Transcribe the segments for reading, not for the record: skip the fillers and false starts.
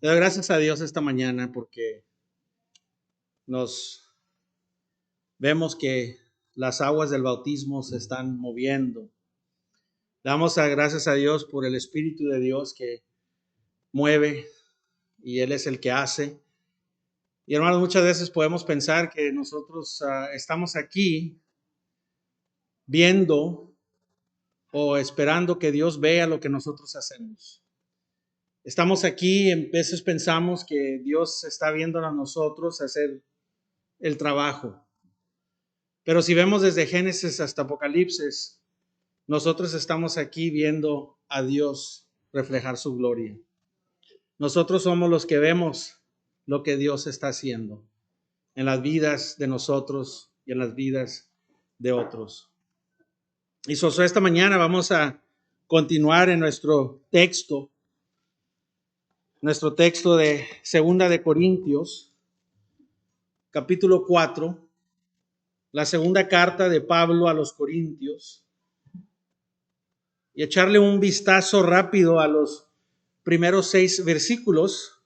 Le doy gracias a Dios esta mañana porque nos vemos que las aguas del bautismo se están moviendo. Damos gracias a Dios por el Espíritu de Dios que mueve y Él es el que hace. Y hermanos, muchas veces podemos pensar que nosotros estamos aquí viendo o esperando que Dios vea lo que nosotros hacemos. Estamos aquí, en veces pensamos que Dios está viendo a nosotros hacer el trabajo. Pero si vemos desde Génesis hasta Apocalipsis, nosotros estamos aquí viendo a Dios reflejar su gloria. Nosotros somos los que vemos lo que Dios está haciendo en las vidas de nosotros y en las vidas de otros. Y esta mañana vamos a continuar en nuestro texto de Segunda de Corintios, capítulo 4, la segunda carta de Pablo a los Corintios, y echarle un vistazo rápido a los primeros 6 versículos.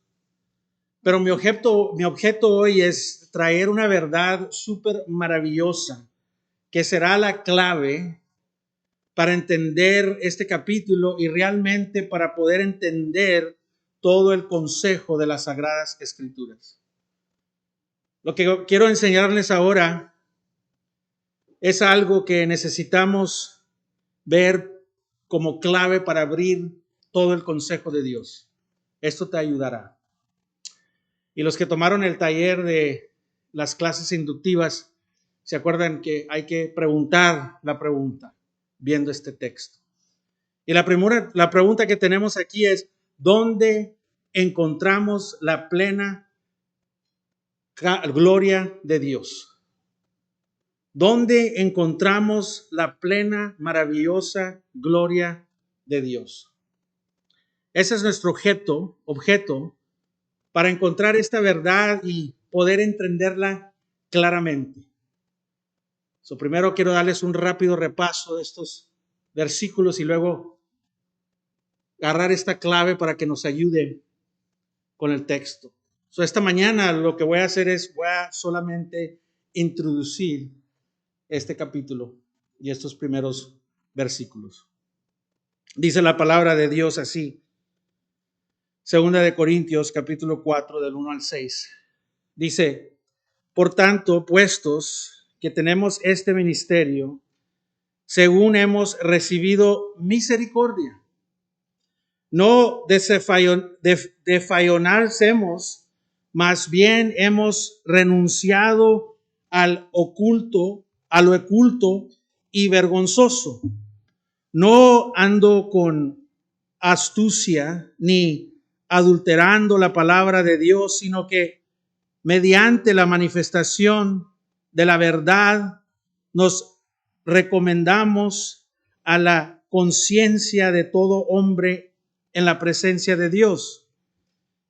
Pero mi objeto hoy es traer una verdad súper maravillosa que será la clave para entender este capítulo y realmente para poder entender todo el consejo de las Sagradas Escrituras. Lo que quiero enseñarles ahora es algo que necesitamos ver como clave para abrir todo el consejo de Dios. Esto te ayudará. Y los que tomaron el taller de las clases inductivas, se acuerdan que hay que preguntar la pregunta viendo este texto. Y la pregunta que tenemos aquí es, ¿dónde encontramos la plena gloria de Dios? ¿Dónde encontramos la plena, maravillosa gloria de Dios? Ese es nuestro objeto para encontrar esta verdad y poder entenderla claramente. Primero quiero darles un rápido repaso de estos versículos y luego agarrar esta clave para que nos ayude con el texto. Esta mañana lo que voy a hacer es voy a solamente introducir este capítulo y estos primeros versículos. Dice la palabra de Dios así. Segunda de Corintios, capítulo 4, del 1 al 6. Dice, por tanto, puestos que tenemos este ministerio, según hemos recibido misericordia, no desfallecemos, más bien hemos renunciado a lo oculto y vergonzoso. No ando con astucia ni adulterando la palabra de Dios, sino que mediante la manifestación de la verdad nos recomendamos a la conciencia de todo hombre en la presencia de Dios.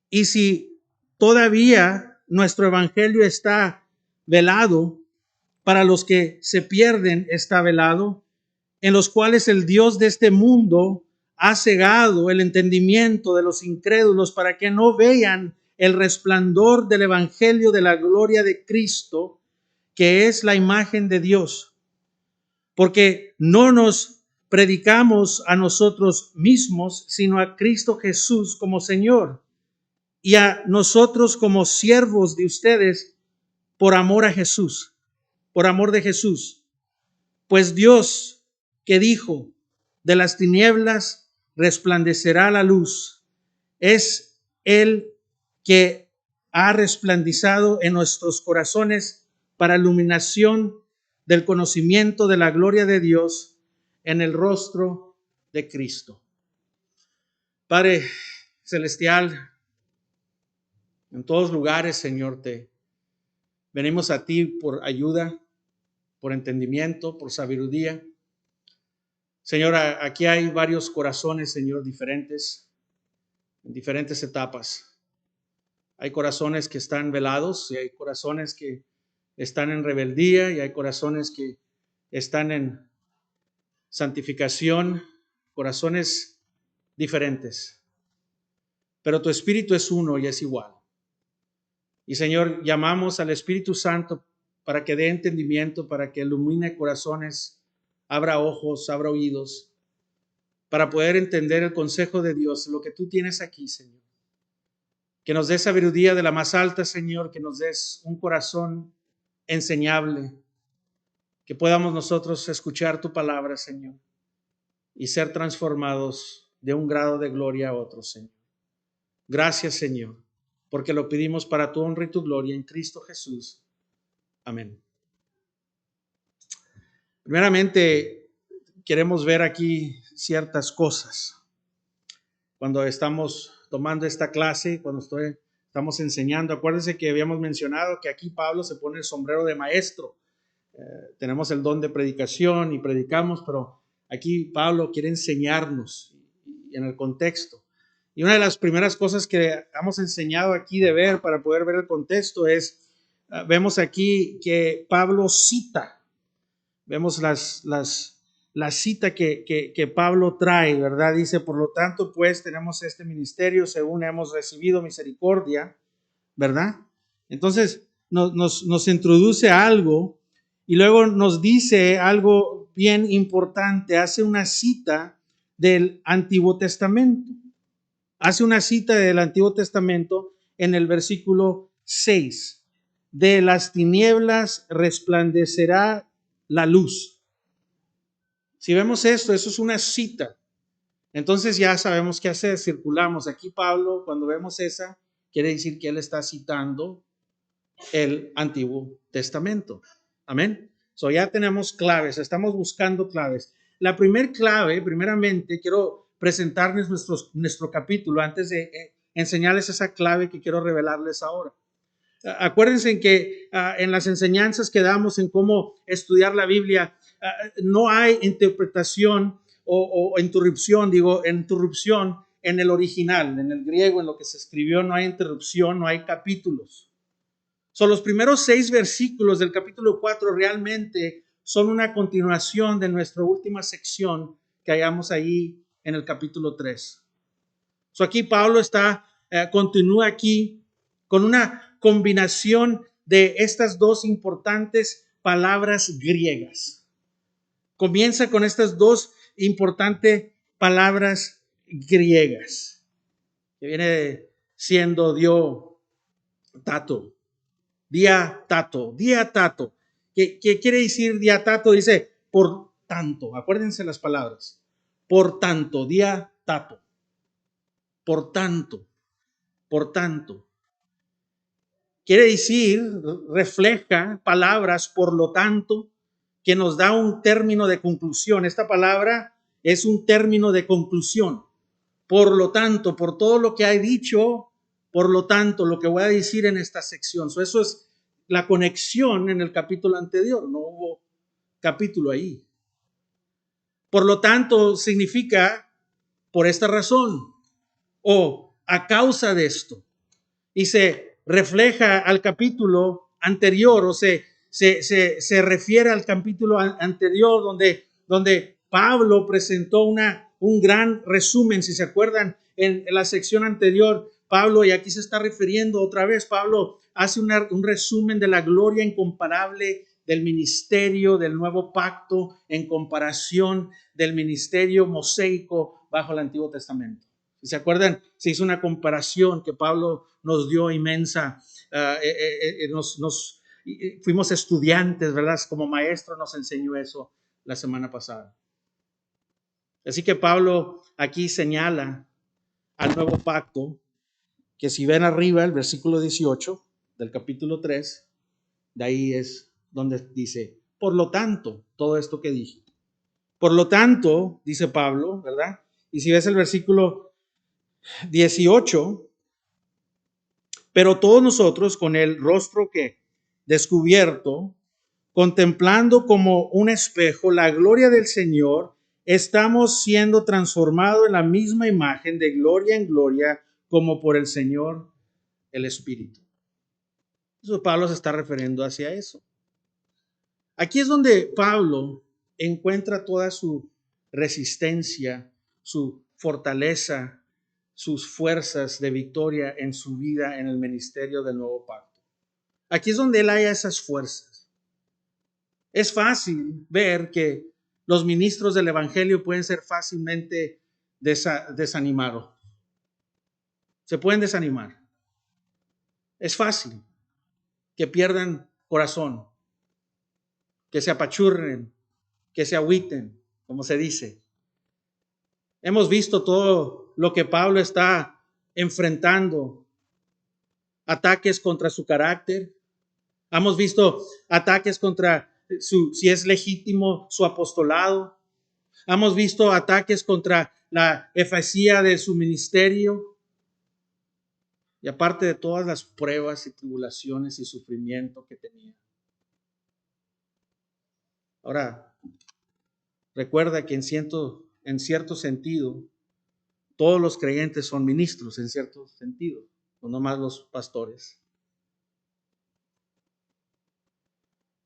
Y si todavía nuestro evangelio está velado, para los que se pierden está velado, en los cuales el Dios de este mundo ha cegado el entendimiento de los incrédulos para que no vean el resplandor del evangelio de la gloria de Cristo, que es la imagen de Dios. Porque no nos predicamos a nosotros mismos, sino a Cristo Jesús como Señor, y a nosotros como siervos de ustedes por amor a Jesús, por amor de Jesús. Pues Dios, que dijo, de las tinieblas resplandecerá la luz, es Él que ha resplandecido en nuestros corazones para iluminación del conocimiento de la gloria de Dios en el rostro de Cristo. Padre celestial, en todos lugares, Señor, venimos a ti por ayuda, por entendimiento, por sabiduría. Señor, aquí hay varios corazones, Señor, diferentes, en diferentes etapas. Hay corazones que están velados y hay corazones que están en rebeldía y hay corazones que están en santificación, corazones diferentes. pero tu espíritu es uno y es igual. Y Señor, llamamos al Espíritu Santo para que dé entendimiento, para que ilumine corazones, abra ojos, abra oídos, para poder entender el consejo de Dios, lo que tú tienes aquí, Señor. Que nos des sabiduría de la más alta, Señor, que nos des un corazón enseñable, que podamos nosotros escuchar tu palabra, Señor, y ser transformados de un grado de gloria a otro, Señor. Gracias, Señor, porque lo pedimos para tu honra y tu gloria en Cristo Jesús. Amén. Primeramente, queremos ver aquí ciertas cosas. Cuando estamos tomando esta clase, cuando estamos enseñando, acuérdense que habíamos mencionado que aquí Pablo se pone el sombrero de maestro. Tenemos el don de predicación y predicamos, pero aquí Pablo quiere enseñarnos en el contexto. Y una de las primeras cosas que hemos enseñado aquí de ver para poder ver el contexto es, vemos aquí que Pablo cita, vemos la cita que Pablo trae, ¿verdad? Dice, por lo tanto, pues tenemos este ministerio según hemos recibido misericordia, ¿verdad? Entonces nos introduce a algo y luego nos dice algo bien importante, hace una cita del Antiguo Testamento. Hace una cita del Antiguo Testamento en el versículo 6. De las tinieblas resplandecerá la luz. Si vemos esto, eso es una cita. Entonces ya sabemos qué hacer, circulamos. Aquí Pablo, cuando vemos esa, quiere decir que él está citando el Antiguo Testamento. Amén. So ya tenemos claves, estamos buscando claves. La primer clave, primeramente, quiero presentarles nuestro capítulo antes de enseñarles esa clave que quiero revelarles ahora. Acuérdense que en las enseñanzas que damos en cómo estudiar la Biblia, no hay interpretación o interrupción en el original, en el griego, en lo que se escribió, no hay interrupción, no hay capítulos. Son los primeros 6 versículos del capítulo 4 realmente son una continuación de nuestra última sección que hallamos ahí en el capítulo 3. Aquí Pablo continúa aquí con una combinación de estas dos importantes palabras griegas. Comienza con estas dos importantes palabras griegas, que viene siendo diatato. ¿Qué quiere decir diatato? Dice, por tanto, acuérdense las palabras. Por tanto, diatato. Por tanto. Quiere decir, refleja palabras, por lo tanto, que nos da un término de conclusión. Esta palabra es un término de conclusión. Por lo tanto, por todo lo que he dicho, por lo tanto, lo que voy a decir en esta sección. Eso es la conexión en el capítulo anterior. No hubo capítulo ahí. Por lo tanto, significa por esta razón o a causa de esto. Y se refleja al capítulo anterior o se refiere al capítulo anterior donde Pablo presentó un gran resumen. Si se acuerdan, en la sección anterior, Pablo, y aquí se está refiriendo otra vez, Pablo hace un resumen de la gloria incomparable del ministerio del nuevo pacto en comparación del ministerio mosaico bajo el Antiguo Testamento. Si se acuerdan, se hizo una comparación que Pablo nos dio inmensa. Fuimos estudiantes, ¿verdad? Como maestro nos enseñó eso la semana pasada. Así que Pablo aquí señala al nuevo pacto, que si ven arriba el versículo 18 del capítulo 3, de ahí es donde dice, por lo tanto, todo esto que dije. Por lo tanto, dice Pablo, ¿verdad? Y si ves el versículo 18, pero todos nosotros con el rostro que descubierto, contemplando como un espejo la gloria del Señor, estamos siendo transformados en la misma imagen de gloria en gloria como por el Señor el Espíritu. Eso Pablo se está refiriendo hacia eso. Aquí es donde Pablo encuentra toda su resistencia, su fortaleza sus fuerzas de victoria en su vida en el ministerio del nuevo pacto. Aquí es donde él halla esas fuerzas. Es fácil ver que los ministros del evangelio pueden ser fácilmente desanimados. Se pueden desanimar. Es fácil que pierdan corazón, que se apachurren, que se agüiten, como se dice. Hemos visto todo lo que Pablo está enfrentando, ataques contra su carácter. Hemos visto ataques contra si es legítimo su apostolado. Hemos visto ataques contra la eficiencia de su ministerio. Y aparte de todas las pruebas y tribulaciones y sufrimiento que tenía. Ahora, recuerda que en cierto sentido, todos los creyentes son ministros, en cierto sentido, no nomás los pastores.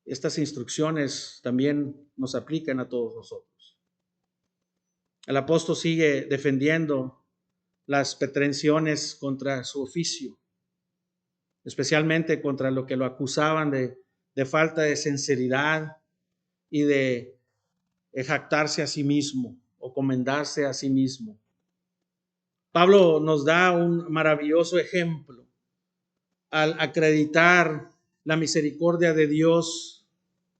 Estas instrucciones también nos aplican a todos nosotros. El apóstol sigue defendiendo las pretensiones contra su oficio, especialmente contra lo que lo acusaban de falta de sinceridad y de jactarse a sí mismo o comendarse a sí mismo. Pablo nos da un maravilloso ejemplo al acreditar la misericordia de Dios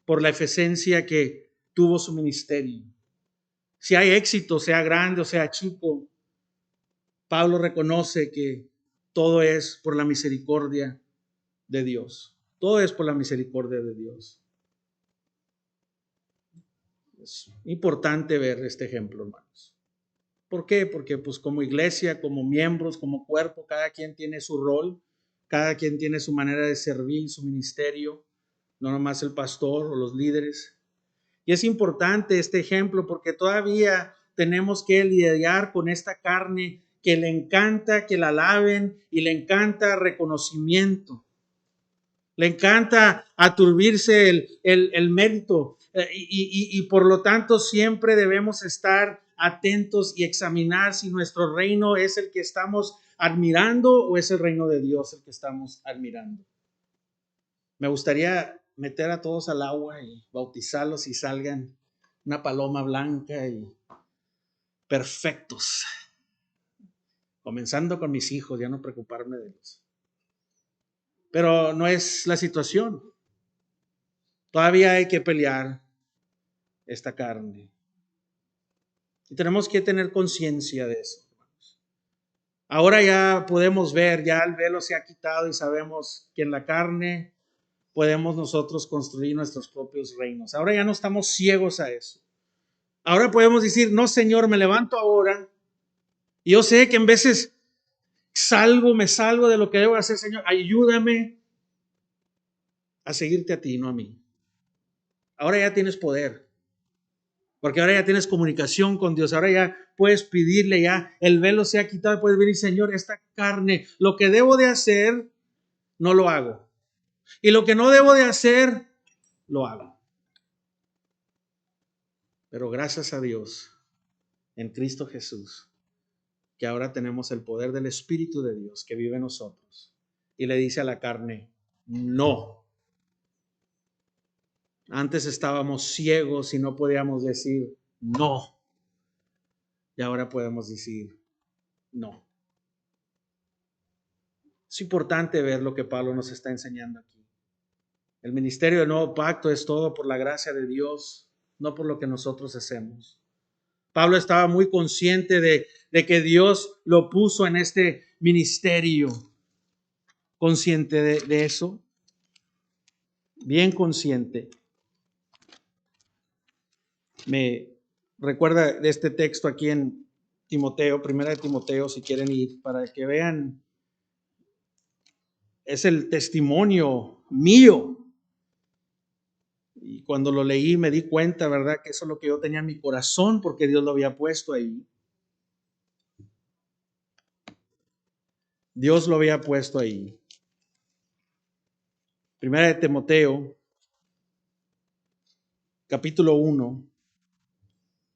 por la eficiencia que tuvo su ministerio. Si hay éxito, sea grande o sea chico, Pablo reconoce que todo es por la misericordia de Dios. Todo es por la misericordia de Dios. Es importante ver este ejemplo, hermanos. ¿Por qué? Porque pues como iglesia, como miembros, como cuerpo, cada quien tiene su rol, cada quien tiene su manera de servir, su ministerio, no nomás el pastor o los líderes. Y es importante este ejemplo porque todavía tenemos que lidiar con esta carne que le encanta que la alaben y le encanta reconocimiento. Le encanta aturbirse el mérito y por lo tanto siempre debemos estar atentos y examinar si nuestro reino es el que estamos admirando o es el reino de Dios el que estamos admirando. Me gustaría meter a todos al agua y bautizarlos y salgan una paloma blanca y perfectos. Comenzando con mis hijos, ya no preocuparme de ellos. Pero no es la situación. Todavía hay que pelear esta carne. Y tenemos que tener conciencia de eso. Ahora ya podemos ver, ya el velo se ha quitado y sabemos que en la carne podemos nosotros construir nuestros propios reinos. Ahora ya no estamos ciegos a eso. Ahora podemos decir, no, Señor, me levanto ahora. Y yo sé que en veces me salgo de lo que debo hacer, Señor. Ayúdame a seguirte a ti, no a mí. Ahora ya tienes poder. Porque ahora ya tienes comunicación con Dios, ahora ya puedes pedirle, ya el velo se ha quitado, puedes venir, Señor, esta carne, lo que debo de hacer, no lo hago. Y lo que no debo de hacer, lo hago. Pero gracias a Dios, en Cristo Jesús, que ahora tenemos el poder del Espíritu de Dios que vive en nosotros. Y le dice a la carne, no. Antes estábamos ciegos y no podíamos decir no. Y ahora podemos decir no. Es importante ver lo que Pablo nos está enseñando aquí. El ministerio del nuevo pacto es todo por la gracia de Dios, no por lo que nosotros hacemos. Pablo estaba muy consciente de que Dios lo puso en este ministerio. Consciente de eso. Bien consciente. Me recuerda de este texto aquí en Timoteo, primera de Timoteo, si quieren ir, para que vean. Es el testimonio mío. Y cuando lo leí me di cuenta, ¿verdad? Que eso es lo que yo tenía en mi corazón porque Dios lo había puesto ahí. Dios lo había puesto ahí. Primera de Timoteo, capítulo 1,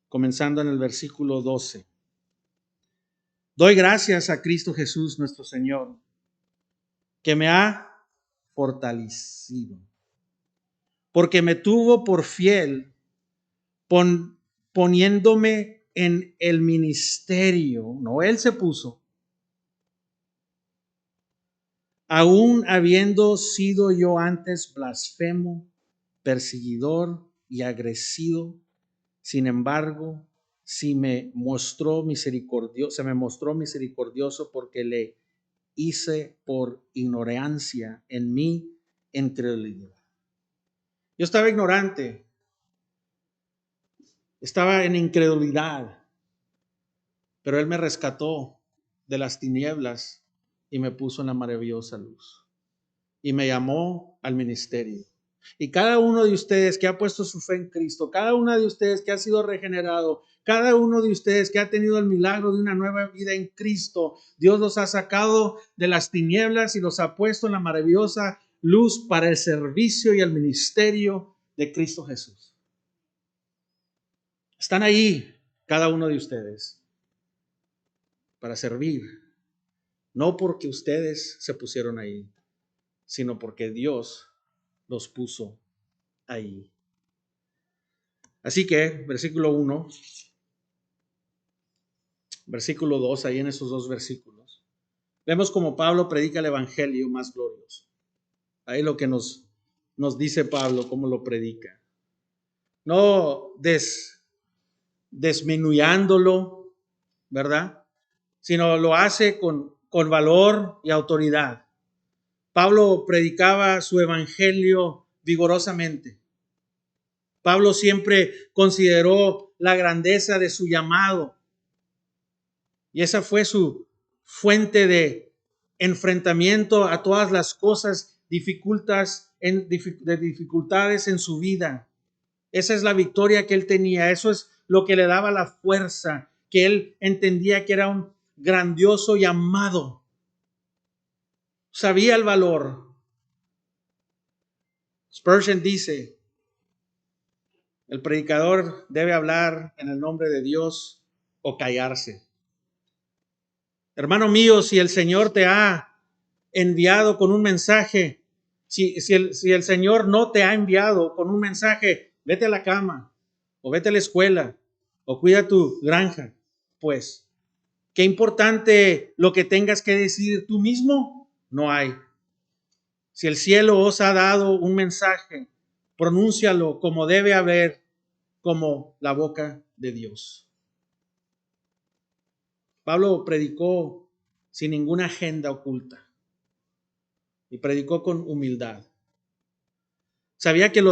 comenzando en el versículo 12. Doy gracias a Cristo Jesús nuestro Señor, que me ha fortalecido, porque me tuvo por fiel, poniéndome en el ministerio. No, Él se puso. Aún habiendo sido yo antes blasfemo, perseguidor y agresivo, sin embargo, se me mostró misericordioso porque le hice por ignorancia en mi incredulidad. Yo estaba ignorante, estaba en incredulidad, pero Él me rescató de las tinieblas y me puso en la maravillosa luz y me llamó al ministerio. Y cada uno de ustedes que ha puesto su fe en Cristo, cada uno de ustedes que ha sido regenerado, cada uno de ustedes que ha tenido el milagro de una nueva vida en Cristo, Dios los ha sacado de las tinieblas y los ha puesto en la maravillosa luz para el servicio y el ministerio de Cristo Jesús. Están ahí cada uno de ustedes para servir, no porque ustedes se pusieron ahí, sino porque Dios los puso ahí. Así que, versículo 1, versículo 2, ahí en esos dos versículos, vemos como Pablo predica el evangelio más glorioso. Ahí lo que nos dice Pablo, cómo lo predica. No desminuyándolo, ¿verdad? Sino lo hace con valor y autoridad. Pablo predicaba su evangelio vigorosamente. Pablo siempre consideró la grandeza de su llamado y esa fue su fuente de enfrentamiento a todas las cosas de dificultades en su vida. Esa es la victoria que él tenía, eso es lo que le daba la fuerza, que él entendía que era un grandioso llamado. Sabía el valor. Spurgeon dice, el predicador debe hablar en el nombre de Dios o callarse. Hermano mío, si el Señor te ha enviado con un mensaje, si el Señor no te ha enviado con un mensaje, vete a la cama, o vete a la escuela, o cuida tu granja. Pues, ¿qué importante lo que tengas que decir tú mismo? No hay. Si el cielo os ha dado un mensaje, pronúncialo como debe haber, como la boca de Dios. Pablo predicó sin ninguna agenda oculta y predicó con humildad. Sabía que el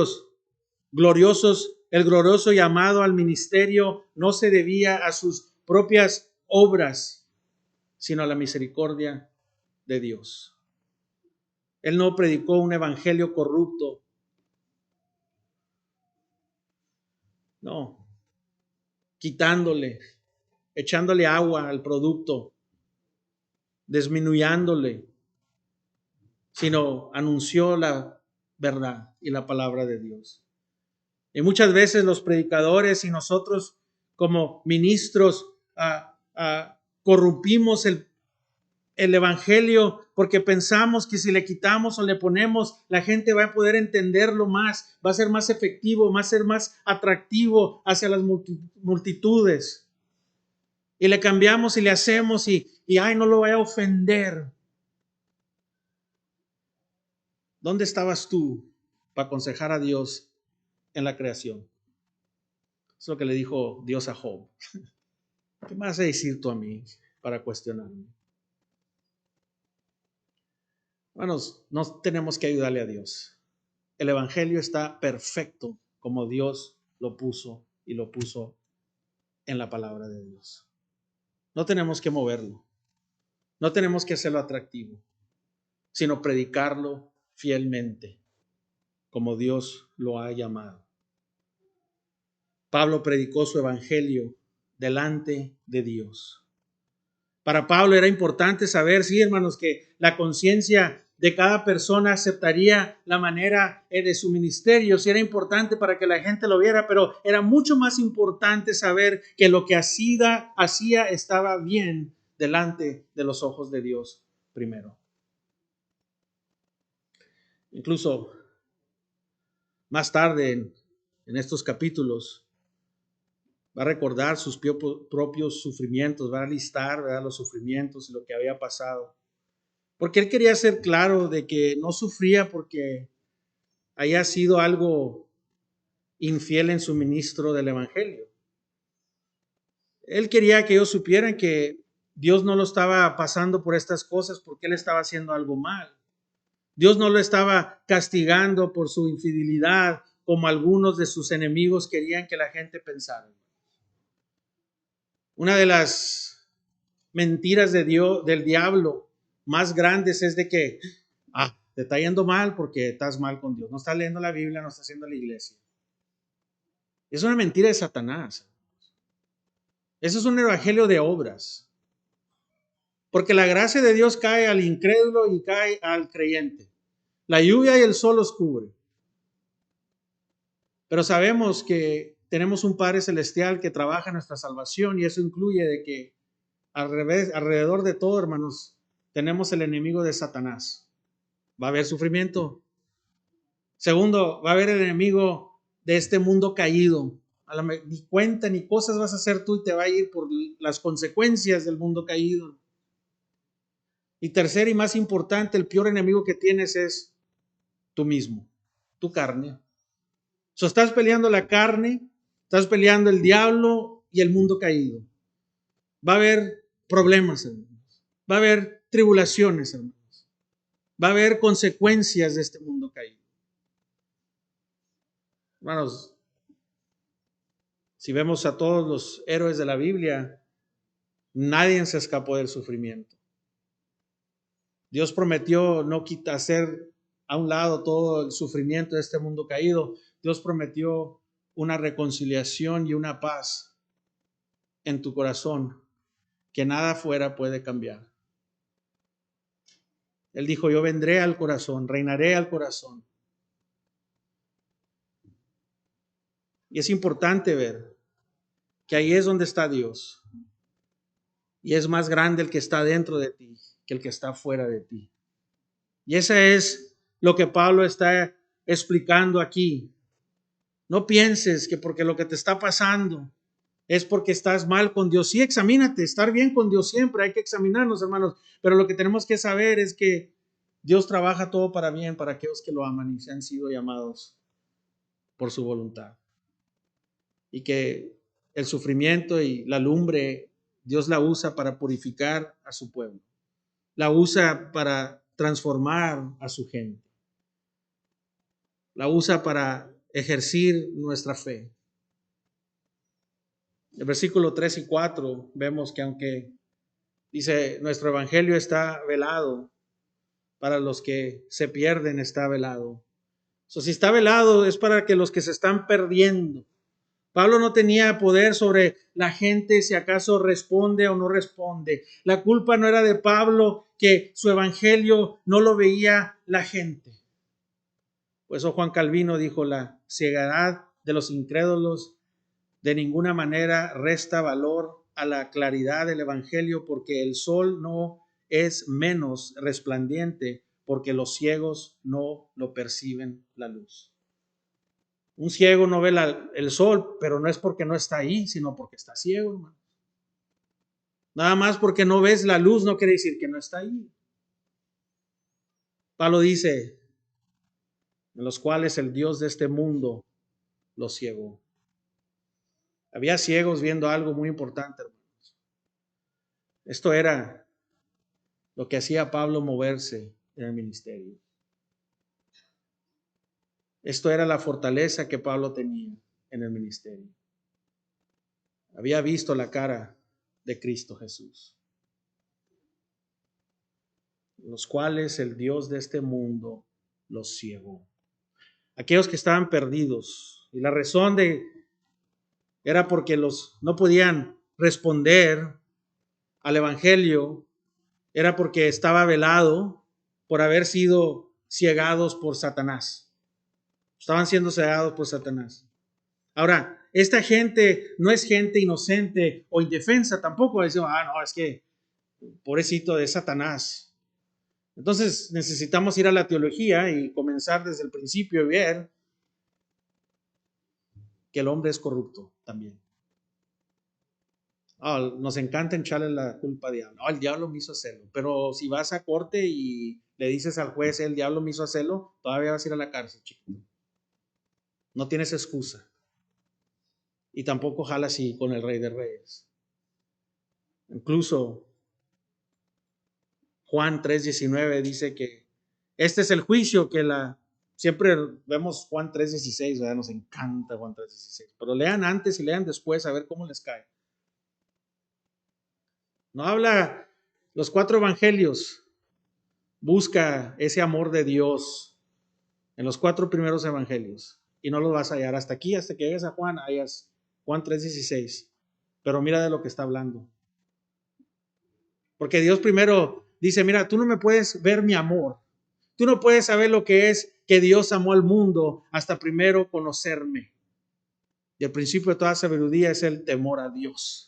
glorioso llamado al ministerio no se debía a sus propias obras, sino a la misericordia de Dios. Él no predicó un evangelio corrupto. No, echándole agua al producto, disminuyéndole, sino anunció la verdad y la palabra de Dios. Y muchas veces los predicadores y nosotros como ministros corrompimos el evangelio porque pensamos que si le quitamos o le ponemos, la gente va a poder entenderlo más, va a ser más efectivo, va a ser más atractivo hacia las multitudes. Y le cambiamos y le hacemos y ay, no lo voy a ofender. ¿Dónde estabas tú para aconsejar a Dios en la creación? Es lo que le dijo Dios a Job. ¿Qué me vas a decir tú a mí para cuestionarme? Bueno, no tenemos que ayudarle a Dios. El evangelio está perfecto como Dios lo puso y lo puso en la palabra de Dios. No tenemos que moverlo. No tenemos que hacerlo atractivo, sino predicarlo fielmente como Dios lo ha llamado. Pablo predicó su evangelio delante de Dios. Para Pablo era importante saber, sí, hermanos, que la conciencia de cada persona aceptaría la manera de su ministerio. Sí, era importante para que la gente lo viera, pero era mucho más importante saber que lo que hacía estaba bien delante de los ojos de Dios primero. Incluso más tarde en estos capítulos va a recordar sus propios sufrimientos, va a listar, ¿verdad?, los sufrimientos y lo que había pasado. Porque él quería ser claro de que no sufría porque haya sido algo infiel en su ministro del evangelio. Él quería que ellos supieran que Dios no lo estaba pasando por estas cosas porque él estaba haciendo algo mal. Dios no lo estaba castigando por su infidelidad como algunos de sus enemigos querían que la gente pensara. Una de las mentiras de Dios, del diablo más grandes es de que te está yendo mal porque estás mal con Dios. No estás leyendo la Biblia, no estás haciendo la iglesia. Es una mentira de Satanás. Eso es un evangelio de obras. Porque la gracia de Dios cae al incrédulo y cae al creyente. La lluvia y el sol los cubre. Pero sabemos que tenemos un Padre Celestial que trabaja en nuestra salvación y eso incluye de que alrededor de todo, hermanos, tenemos el enemigo de Satanás. Va a haber sufrimiento. Segundo, va a haber el enemigo de este mundo caído. Ni cuenta ni cosas vas a hacer tú y te va a ir por las consecuencias del mundo caído. Y tercero y más importante, el peor enemigo que tienes es tú mismo, tu carne. Estás peleando la carne, estás peleando el diablo y el mundo caído. Va a haber problemas, hermanos. Va a haber tribulaciones, hermanos. Va a haber consecuencias de este mundo caído. Hermanos, si vemos a todos los héroes de la Biblia, nadie se escapó del sufrimiento. Dios prometió no hacer a un lado todo el sufrimiento de este mundo caído. Dios prometió una reconciliación y una paz en tu corazón que nada fuera puede cambiar. Él dijo, yo vendré al corazón, reinaré al corazón. Y es importante ver que ahí es donde está Dios. Y es más grande el que está dentro de ti que el que está fuera de ti. Y eso es lo que Pablo está explicando aquí. No pienses que porque lo que te está pasando es porque estás mal con Dios. Sí, examínate, estar bien con Dios siempre, hay que examinarnos, hermanos. Pero lo que tenemos que saber es que Dios trabaja todo para bien para aquellos que lo aman y se han sido llamados por su voluntad. Y que el sufrimiento y la lumbre, Dios la usa para purificar a su pueblo. La usa para transformar a su gente. La usa para ejercer nuestra fe. El versículo 3 y 4 vemos que aunque dice nuestro evangelio está velado, para los que se pierden está velado. Si está velado es para que los que se están perdiendo. Pablo no tenía poder sobre la gente si acaso responde o no responde. La culpa no era de Pablo que su evangelio no lo veía la gente. Por eso Juan Calvino dijo, la ceguedad de los incrédulos de ninguna manera resta valor a la claridad del evangelio, porque el sol no es menos resplandeciente porque los ciegos no lo perciben la luz. Un ciego no ve el sol, pero no es porque no está ahí, sino porque está ciego, hermano. Nada más porque no ves la luz no quiere decir que no está ahí. Pablo dice, en los cuales el Dios de este mundo los ciegó. Había ciegos viendo algo muy importante, hermanos. Esto era lo que hacía Pablo moverse en el ministerio. Esto era la fortaleza que Pablo tenía en el ministerio. Había visto la cara de Cristo Jesús, los cuales el Dios de este mundo los ciegó. Aquellos que estaban perdidos, y la razón era porque no podían responder al evangelio, era porque estaba velado por haber sido ciegados por Satanás. Estaban siendo cegados por Satanás. Ahora, esta gente no es gente inocente o indefensa tampoco. Dicen, no, es que Pobrecito de Satanás. Entonces necesitamos ir a la teología y comenzar desde el principio y ver que el hombre es corrupto también. Nos encanta echarle la culpa al diablo. El diablo me hizo hacerlo. Pero si vas a corte y le dices al juez, el diablo me hizo hacerlo, todavía vas a ir a la cárcel, chico. No tienes excusa. Y tampoco jala así con el Rey de Reyes. Incluso Juan 3:19 dice que este es el juicio que siempre vemos Juan 3:16, ¿verdad? Nos encanta Juan 3:16. Pero lean antes y lean después a ver cómo les cae. No habla los 4 evangelios. Busca ese amor de Dios en los 4 primeros evangelios y no lo vas a hallar hasta aquí, hasta que llegues a Juan, hallas Juan 3:16. Pero mira de lo que está hablando. Porque Dios primero dice, mira, tú no me puedes ver mi amor. Tú no puedes saber lo que es que Dios amó al mundo hasta primero conocerme. Y el principio de toda sabiduría es el temor a Dios.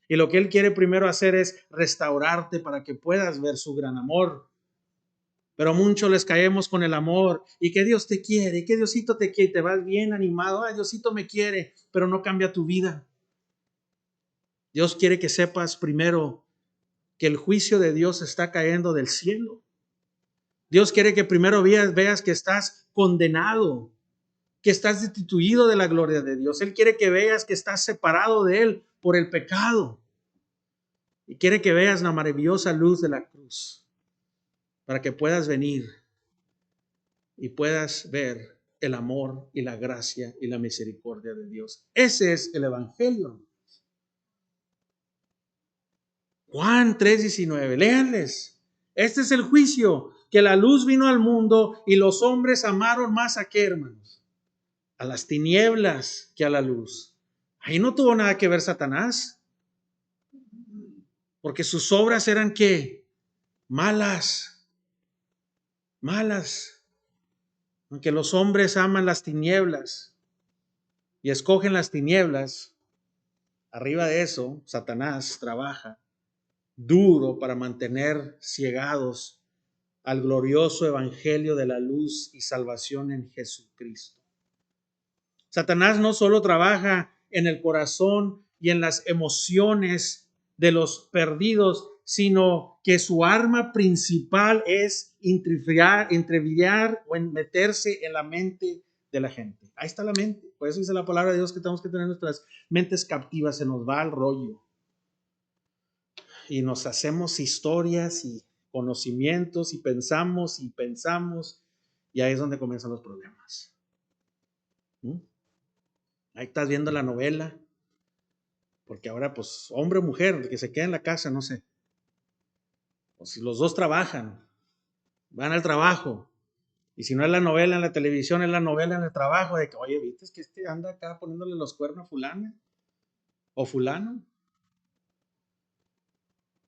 Y lo que Él quiere primero hacer es restaurarte para que puedas ver su gran amor. Pero muchos les caemos con el amor y que Dios te quiere, y que Diosito te quiere, y te vas bien animado. Diosito me quiere, pero no cambia tu vida. Dios quiere que sepas primero que el juicio de Dios está cayendo del cielo. Dios quiere que primero veas que estás condenado, que estás destituido de la gloria de Dios. Él quiere que veas que estás separado de Él por el pecado. Y quiere que veas la maravillosa luz de la cruz para que puedas venir y puedas ver el amor y la gracia y la misericordia de Dios. Ese es el evangelio. Juan 3:19, léanles. Este es el juicio, que la luz vino al mundo y los hombres amaron más a qué, hermanos, a las tinieblas que a la luz. Ahí no tuvo nada que ver Satanás, porque sus obras eran ¿qué? Malas. Aunque los hombres aman las tinieblas y escogen las tinieblas, arriba de eso, Satanás trabaja duro para mantener ciegados al glorioso evangelio de la luz y salvación en Jesucristo. Satanás no solo trabaja en el corazón y en las emociones de los perdidos, sino que su arma principal es entrevillar o meterse en la mente de la gente. Ahí está la mente. Por eso dice la palabra de Dios que tenemos que tener nuestras mentes captivas. Se nos va al rollo. Y nos hacemos historias y conocimientos y pensamos. Y ahí es donde comienzan los problemas. Ahí estás viendo la novela. Porque ahora, pues, hombre o mujer, que se queda en la casa, no sé. O si los dos trabajan, van al trabajo. Y si no es la novela en la televisión, es la novela en el trabajo. De que, oye, ¿viste que este anda acá poniéndole los cuernos a fulana? ¿O fulano?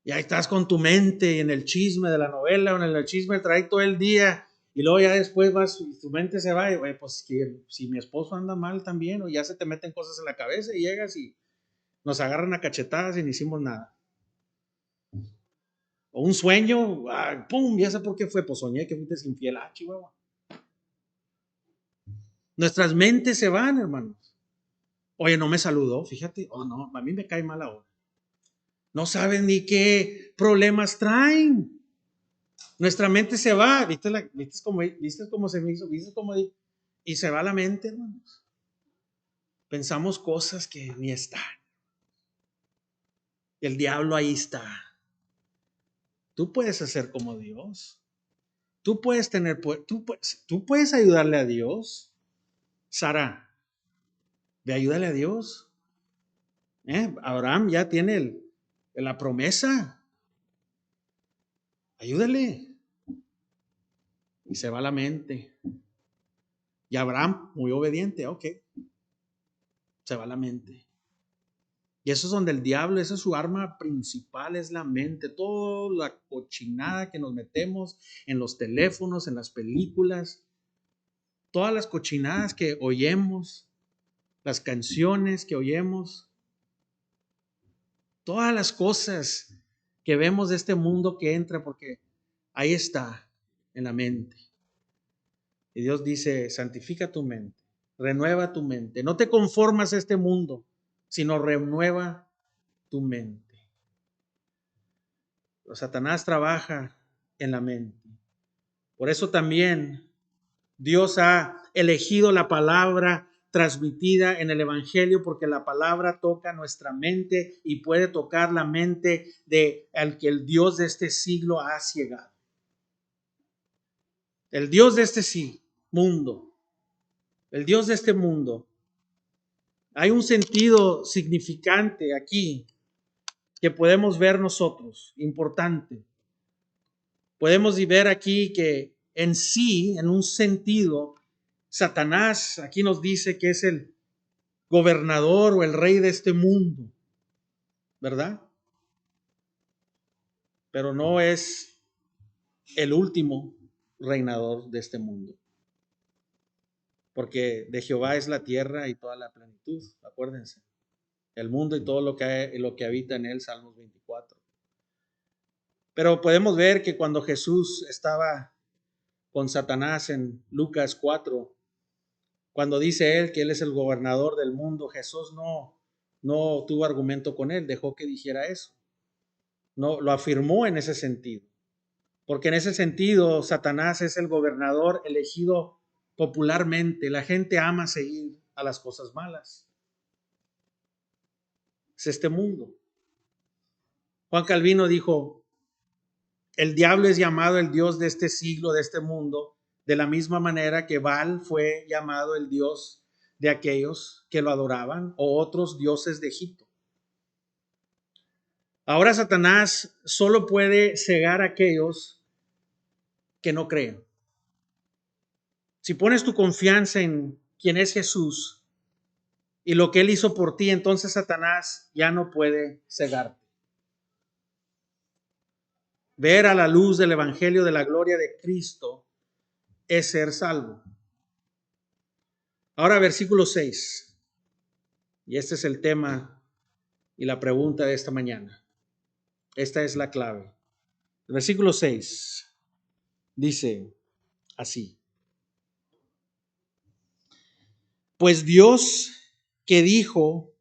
Y ahí estás con tu mente en el chisme de la novela o en el chisme trae todo el día. Y luego ya después vas y tu mente se va. Y, oye, pues si mi esposo anda mal también, o ya se te meten cosas en la cabeza y llegas y nos agarran a cachetadas y no hicimos nada. O un sueño, ¡pum! Ya sé por qué fue, pues soñé que fuiste infiel, chihuahua. Nuestras mentes se van, hermanos. Oye, no me saludó, fíjate, no, a mí me cae mal ahora. No saben ni qué problemas traen. Nuestra mente se va, ¿viste cómo se me hizo? ¿Viste cómo? Y se va la mente, hermanos. Pensamos cosas que ni están. El diablo ahí está. Tú puedes hacer como Dios. Tú puedes ayudarle a Dios. Sara, ve, ayúdale a Dios. Abraham ya tiene la promesa. Ayúdale. Y se va la mente. Y Abraham, muy obediente, ok. Se va la mente. Y eso es donde el diablo, esa es su arma principal, es la mente. Toda la cochinada que nos metemos en los teléfonos, en las películas. Todas las cochinadas que oyemos, las canciones que oyemos. Todas las cosas que vemos de este mundo que entra, porque ahí está en la mente. Y Dios dice, santifica tu mente, renueva tu mente. No te conformas a este mundo, sino renueva tu mente. Satanás trabaja en la mente. Por eso también Dios ha elegido la palabra transmitida en el Evangelio, porque la palabra toca nuestra mente y puede tocar la mente de al que el Dios de este siglo ha ciegado. El Dios de este mundo, el Dios de este mundo. Hay un sentido significante aquí que podemos ver nosotros, importante. Podemos ver aquí que en sí, en un sentido, Satanás aquí nos dice que es el gobernador o el rey de este mundo, ¿verdad? Pero no es el último reinador de este mundo. Porque de Jehová es la tierra y toda la plenitud, acuérdense. El mundo y todo lo que habita en él, Salmos 24. Pero podemos ver que cuando Jesús estaba con Satanás en Lucas 4, cuando dice él que él es el gobernador del mundo, Jesús no tuvo argumento con él, dejó que dijera eso. No, lo afirmó en ese sentido. Porque en ese sentido, Satanás es el gobernador elegido popularmente. La gente ama seguir a las cosas malas. Es este mundo. Juan Calvino dijo, el diablo es llamado el Dios de este siglo, de este mundo, de la misma manera que Baal fue llamado el Dios de aquellos que lo adoraban, o otros dioses de Egipto. Ahora Satanás solo puede cegar a aquellos que no creen. Si pones tu confianza en quien es Jesús y lo que Él hizo por ti, entonces Satanás ya no puede cegarte. Ver a la luz del Evangelio de la gloria de Cristo es ser salvo. Ahora versículo 6. Y este es el tema y la pregunta de esta mañana. Esta es la clave. El versículo 6 dice así. Pues Dios que dijo,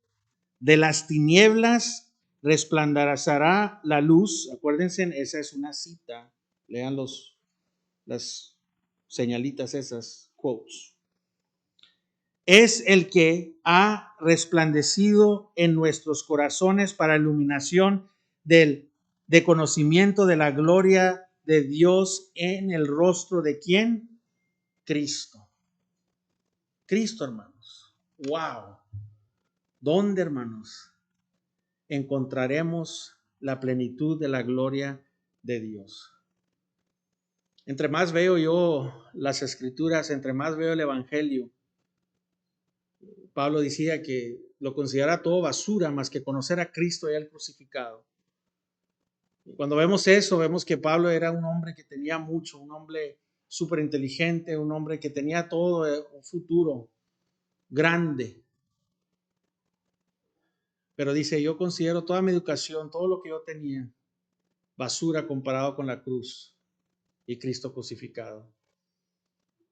de las tinieblas resplandecerá la luz. Acuérdense, esa es una cita. Lean las señalitas esas, quotes. Es el que ha resplandecido en nuestros corazones para iluminación de conocimiento de la gloria de Dios en el rostro de ¿quién? Cristo. Cristo, hermanos. Wow. ¿Dónde, hermanos, encontraremos la plenitud de la gloria de Dios? Entre más veo yo las escrituras, entre más veo el Evangelio, Pablo decía que lo considera todo basura más que conocer a Cristo y al crucificado. Y cuando vemos eso, vemos que Pablo era un hombre que tenía mucho, un hombre súper inteligente, un hombre que tenía todo, un futuro grande. Pero dice, yo considero toda mi educación, todo lo que yo tenía, basura comparado con la cruz y Cristo crucificado.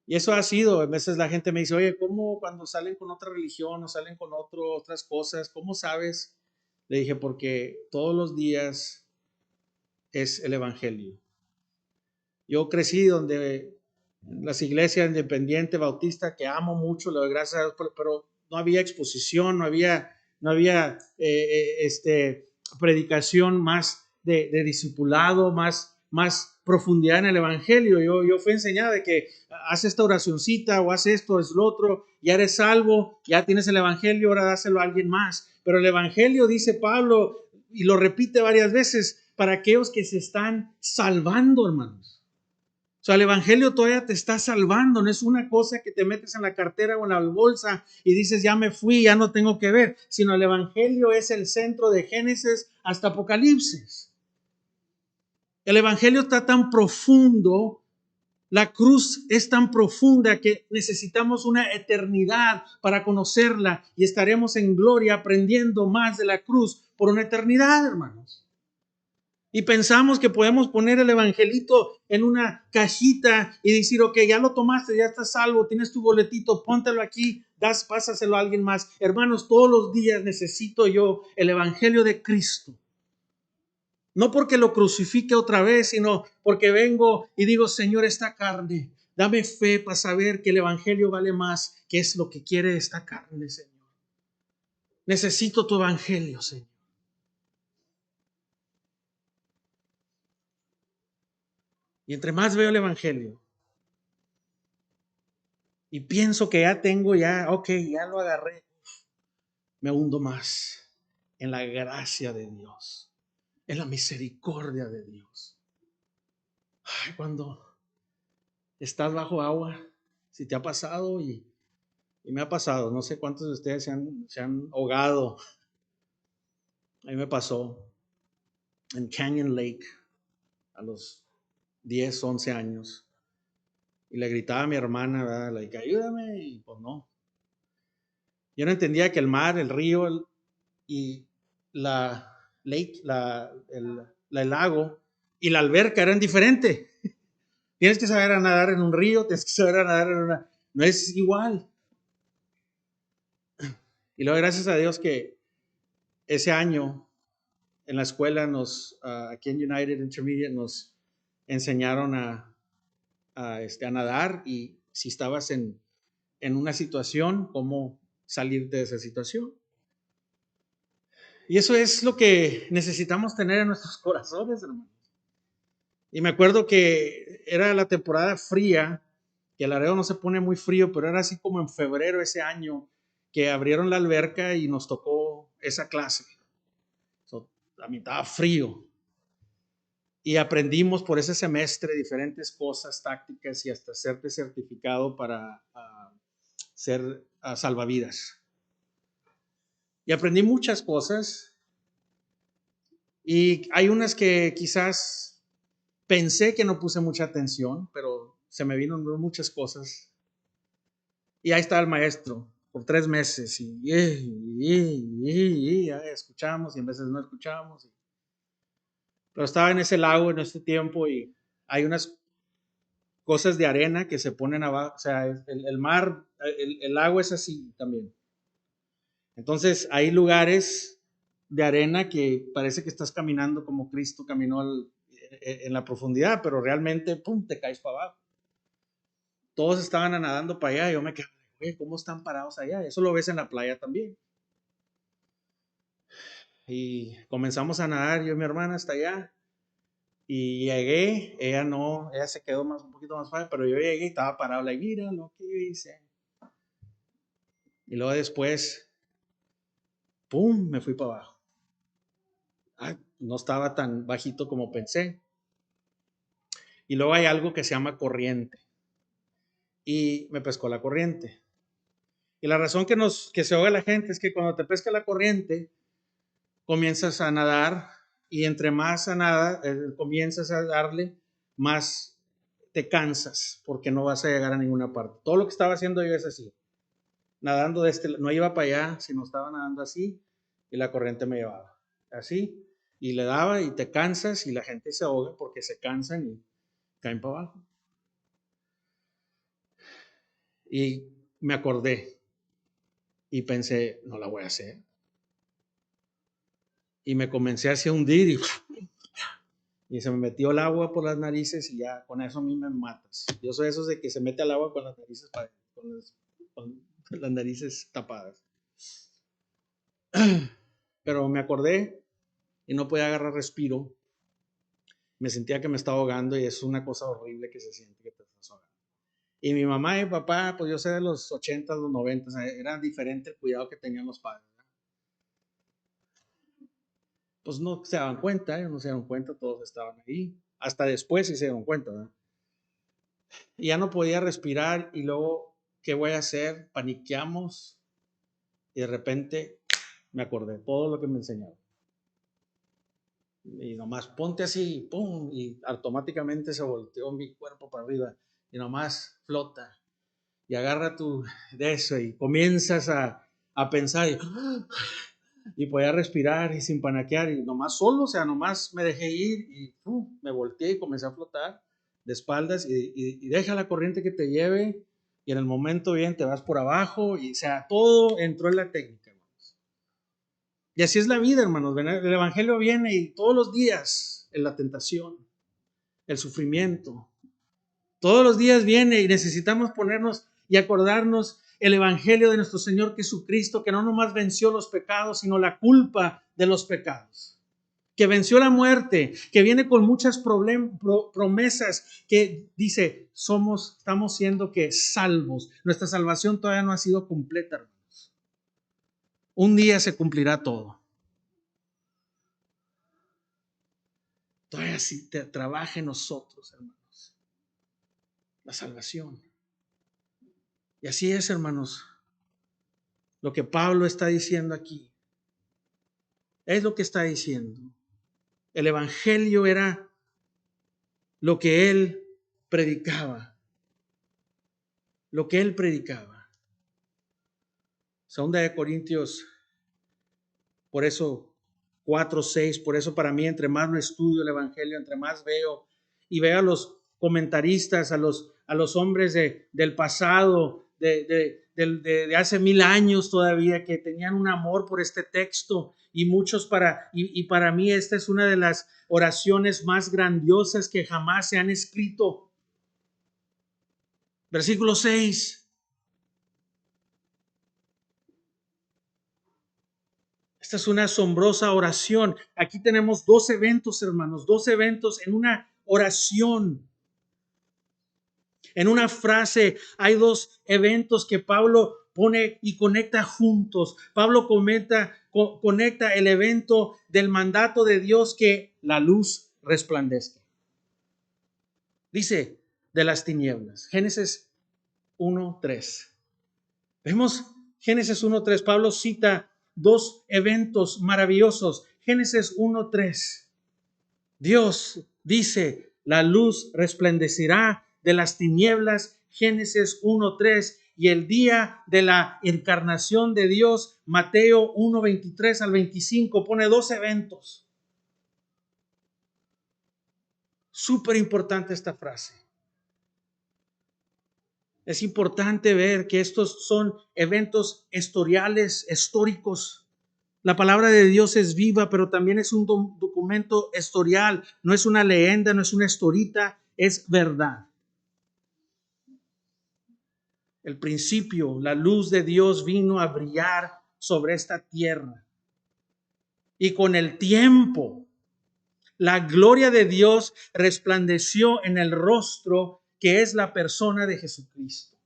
Y eso ha sido, a veces la gente me dice, oye, ¿cómo cuando salen con otra religión o salen con otras cosas, cómo sabes? Le dije, porque todos los días es el Evangelio. Yo crecí donde en las iglesias independientes bautistas, que amo mucho, le doy gracias a Dios, pero no había exposición, no había predicación más de discipulado, más profundidad en el Evangelio. Yo fui enseñado de que haz esta oracioncita o haz esto, es lo otro, ya eres salvo, ya tienes el Evangelio, ahora dáselo a alguien más. Pero el Evangelio, dice Pablo, y lo repite varias veces, para aquellos que se están salvando, hermanos. O sea, el Evangelio todavía te está salvando, no es una cosa que te metes en la cartera o en la bolsa y dices, ya me fui, ya no tengo que ver, sino el Evangelio es el centro de Génesis hasta Apocalipsis. El Evangelio está tan profundo, la cruz es tan profunda que necesitamos una eternidad para conocerla y estaremos en gloria aprendiendo más de la cruz por una eternidad, hermanos. Y pensamos que podemos poner el evangelito en una cajita y decir, ok, ya lo tomaste, ya estás salvo, tienes tu boletito, póntelo aquí, pásaselo a alguien más. Hermanos, todos los días necesito yo el evangelio de Cristo. No porque lo crucifique otra vez, sino porque vengo y digo, Señor, esta carne, dame fe para saber que el evangelio vale más, que es lo que quiere esta carne, Señor. Necesito tu evangelio, Señor. Y entre más veo el evangelio y pienso que ya tengo, ok, ya lo agarré, me hundo más en la gracia de Dios, en la misericordia de Dios. Ay, cuando estás bajo agua, si te ha pasado y me ha pasado, no sé cuántos de ustedes se han ahogado. A mí me pasó en Canyon Lake a los 10, 11 años. Y le gritaba a mi hermana, ¿verdad? Like, ayúdame, y pues no. Yo no entendía que el mar, el río y la lake, el lago y la alberca eran diferentes. Tienes que saber a nadar en un río, tienes que saber a nadar en una... No es igual. Y luego, gracias a Dios que ese año en la escuela aquí en United Intermediate nos enseñaron a nadar, y si estabas en una situación, cómo salir de esa situación. Y eso es lo que necesitamos tener en nuestros corazones, hermano. Y me acuerdo que era la temporada fría, que el Laredo no se pone muy frío, pero era así como en febrero ese año que abrieron la alberca y nos tocó esa clase. A mí estaba frío. Y aprendimos por ese semestre diferentes cosas, tácticas y hasta hacerte certificado para ser salvavidas. Y aprendí muchas cosas. Y hay unas que quizás pensé que no puse mucha atención, pero se me vino muchas cosas. Y ahí está el maestro por 3 meses y escuchamos y en veces no escuchamos. Pero estaba en ese lago en este tiempo y hay unas cosas de arena que se ponen abajo. O sea, el mar, el lago es así también. Entonces hay lugares de arena que parece que estás caminando como Cristo caminó en la profundidad, pero realmente, pum, te caes para abajo. Todos estaban nadando para allá y yo me quedé, oye, ¿cómo están parados allá? Eso lo ves en la playa también. Y comenzamos a nadar, yo y mi hermana hasta allá. Y llegué, ella se quedó un poquito más fácil, pero yo llegué y estaba parado, like, mira lo que yo hice. Y luego después, pum, me fui para abajo. No estaba tan bajito como pensé. Y luego hay algo que se llama corriente. Y me pescó la corriente. Y la razón que se ahoga la gente es que cuando te pesca la corriente, comienzas a nadar y entre más comienzas a darle, más te cansas porque no vas a llegar a ninguna parte. Todo lo que estaba haciendo yo es así, nadando no iba para allá, sino estaba nadando así y la corriente me llevaba así y le daba y te cansas y la gente se ahoga porque se cansan y caen para abajo. Y me acordé y pensé, no la voy a hacer. Y me comencé a hundir y se me metió el agua por las narices y ya con eso a mí me matas. Yo soy esos de que se mete el agua con las narices, con las narices tapadas. Pero me acordé y no podía agarrar respiro. Me sentía que me estaba ahogando y es una cosa horrible que se siente que te estás ahogando. Y mi mamá y mi papá, pues yo sé de los 80, los 90, era diferente el cuidado que tenían los padres. Pues no se daban cuenta, ellos no se dieron cuenta, todos estaban ahí. Hasta después sí se dieron cuenta, ¿verdad? Y ya no podía respirar y luego, ¿qué voy a hacer? Paniqueamos y de repente me acordé todo lo que me enseñaron. Y nomás ponte así, pum, y automáticamente se volteó mi cuerpo para arriba y nomás flota y agarra de eso y comienzas a pensar y, y podía respirar y sin panaquear y nomás solo, o sea, nomás me dejé ir y me volteé y comencé a flotar de espaldas y deja la corriente que te lleve y en el momento bien te vas por abajo y o sea, todo entró en la técnica, hermanos. Y así es la vida, hermanos. El evangelio viene y todos los días en la tentación, el sufrimiento, todos los días viene y necesitamos ponernos y acordarnos el evangelio de nuestro Señor Jesucristo, que no nomás venció los pecados, sino la culpa de los pecados, que venció la muerte, que viene con muchas promesas, que dice, estamos siendo que salvos. Nuestra salvación todavía no ha sido completa, hermanos. Un día se cumplirá todo. Todavía sí trabaja en nosotros, hermanos, la salvación. Y así es, hermanos, lo que Pablo está diciendo aquí. Es lo que está diciendo. El evangelio era lo que él predicaba. Lo que él predicaba. Segunda de Corintios, por eso 4:6, por eso para mí entre más lo estudio el evangelio, entre más veo y veo a los comentaristas, a los hombres del pasado, de hace 1000 años todavía, que tenían un amor por este texto y muchos para mí esta es una de las oraciones más grandiosas que jamás se han escrito. Versículo 6. Esta es una asombrosa oración. Aquí tenemos 2 eventos, hermanos, 2 eventos en una oración. En una frase hay 2 eventos que Pablo pone y conecta juntos. Pablo conecta el evento del mandato de Dios que la luz resplandezca. Dice de las tinieblas. Génesis 1:3. Vemos Génesis 1:3. Pablo cita 2 eventos maravillosos. Génesis 1:3. Dios dice, la luz resplandecerá de las tinieblas. Génesis 1:3. Y el día de la encarnación de Dios, Mateo 1:23 al 25, pone 2 eventos. Súper importante esta frase. Es importante ver que estos son eventos historiales, históricos. La palabra de Dios es viva, pero también es un documento historial. No es una leyenda, no es una historita, es verdad. El principio, la luz de Dios vino a brillar sobre esta tierra. Y con el tiempo, la gloria de Dios resplandeció en el rostro que es la persona de Jesucristo.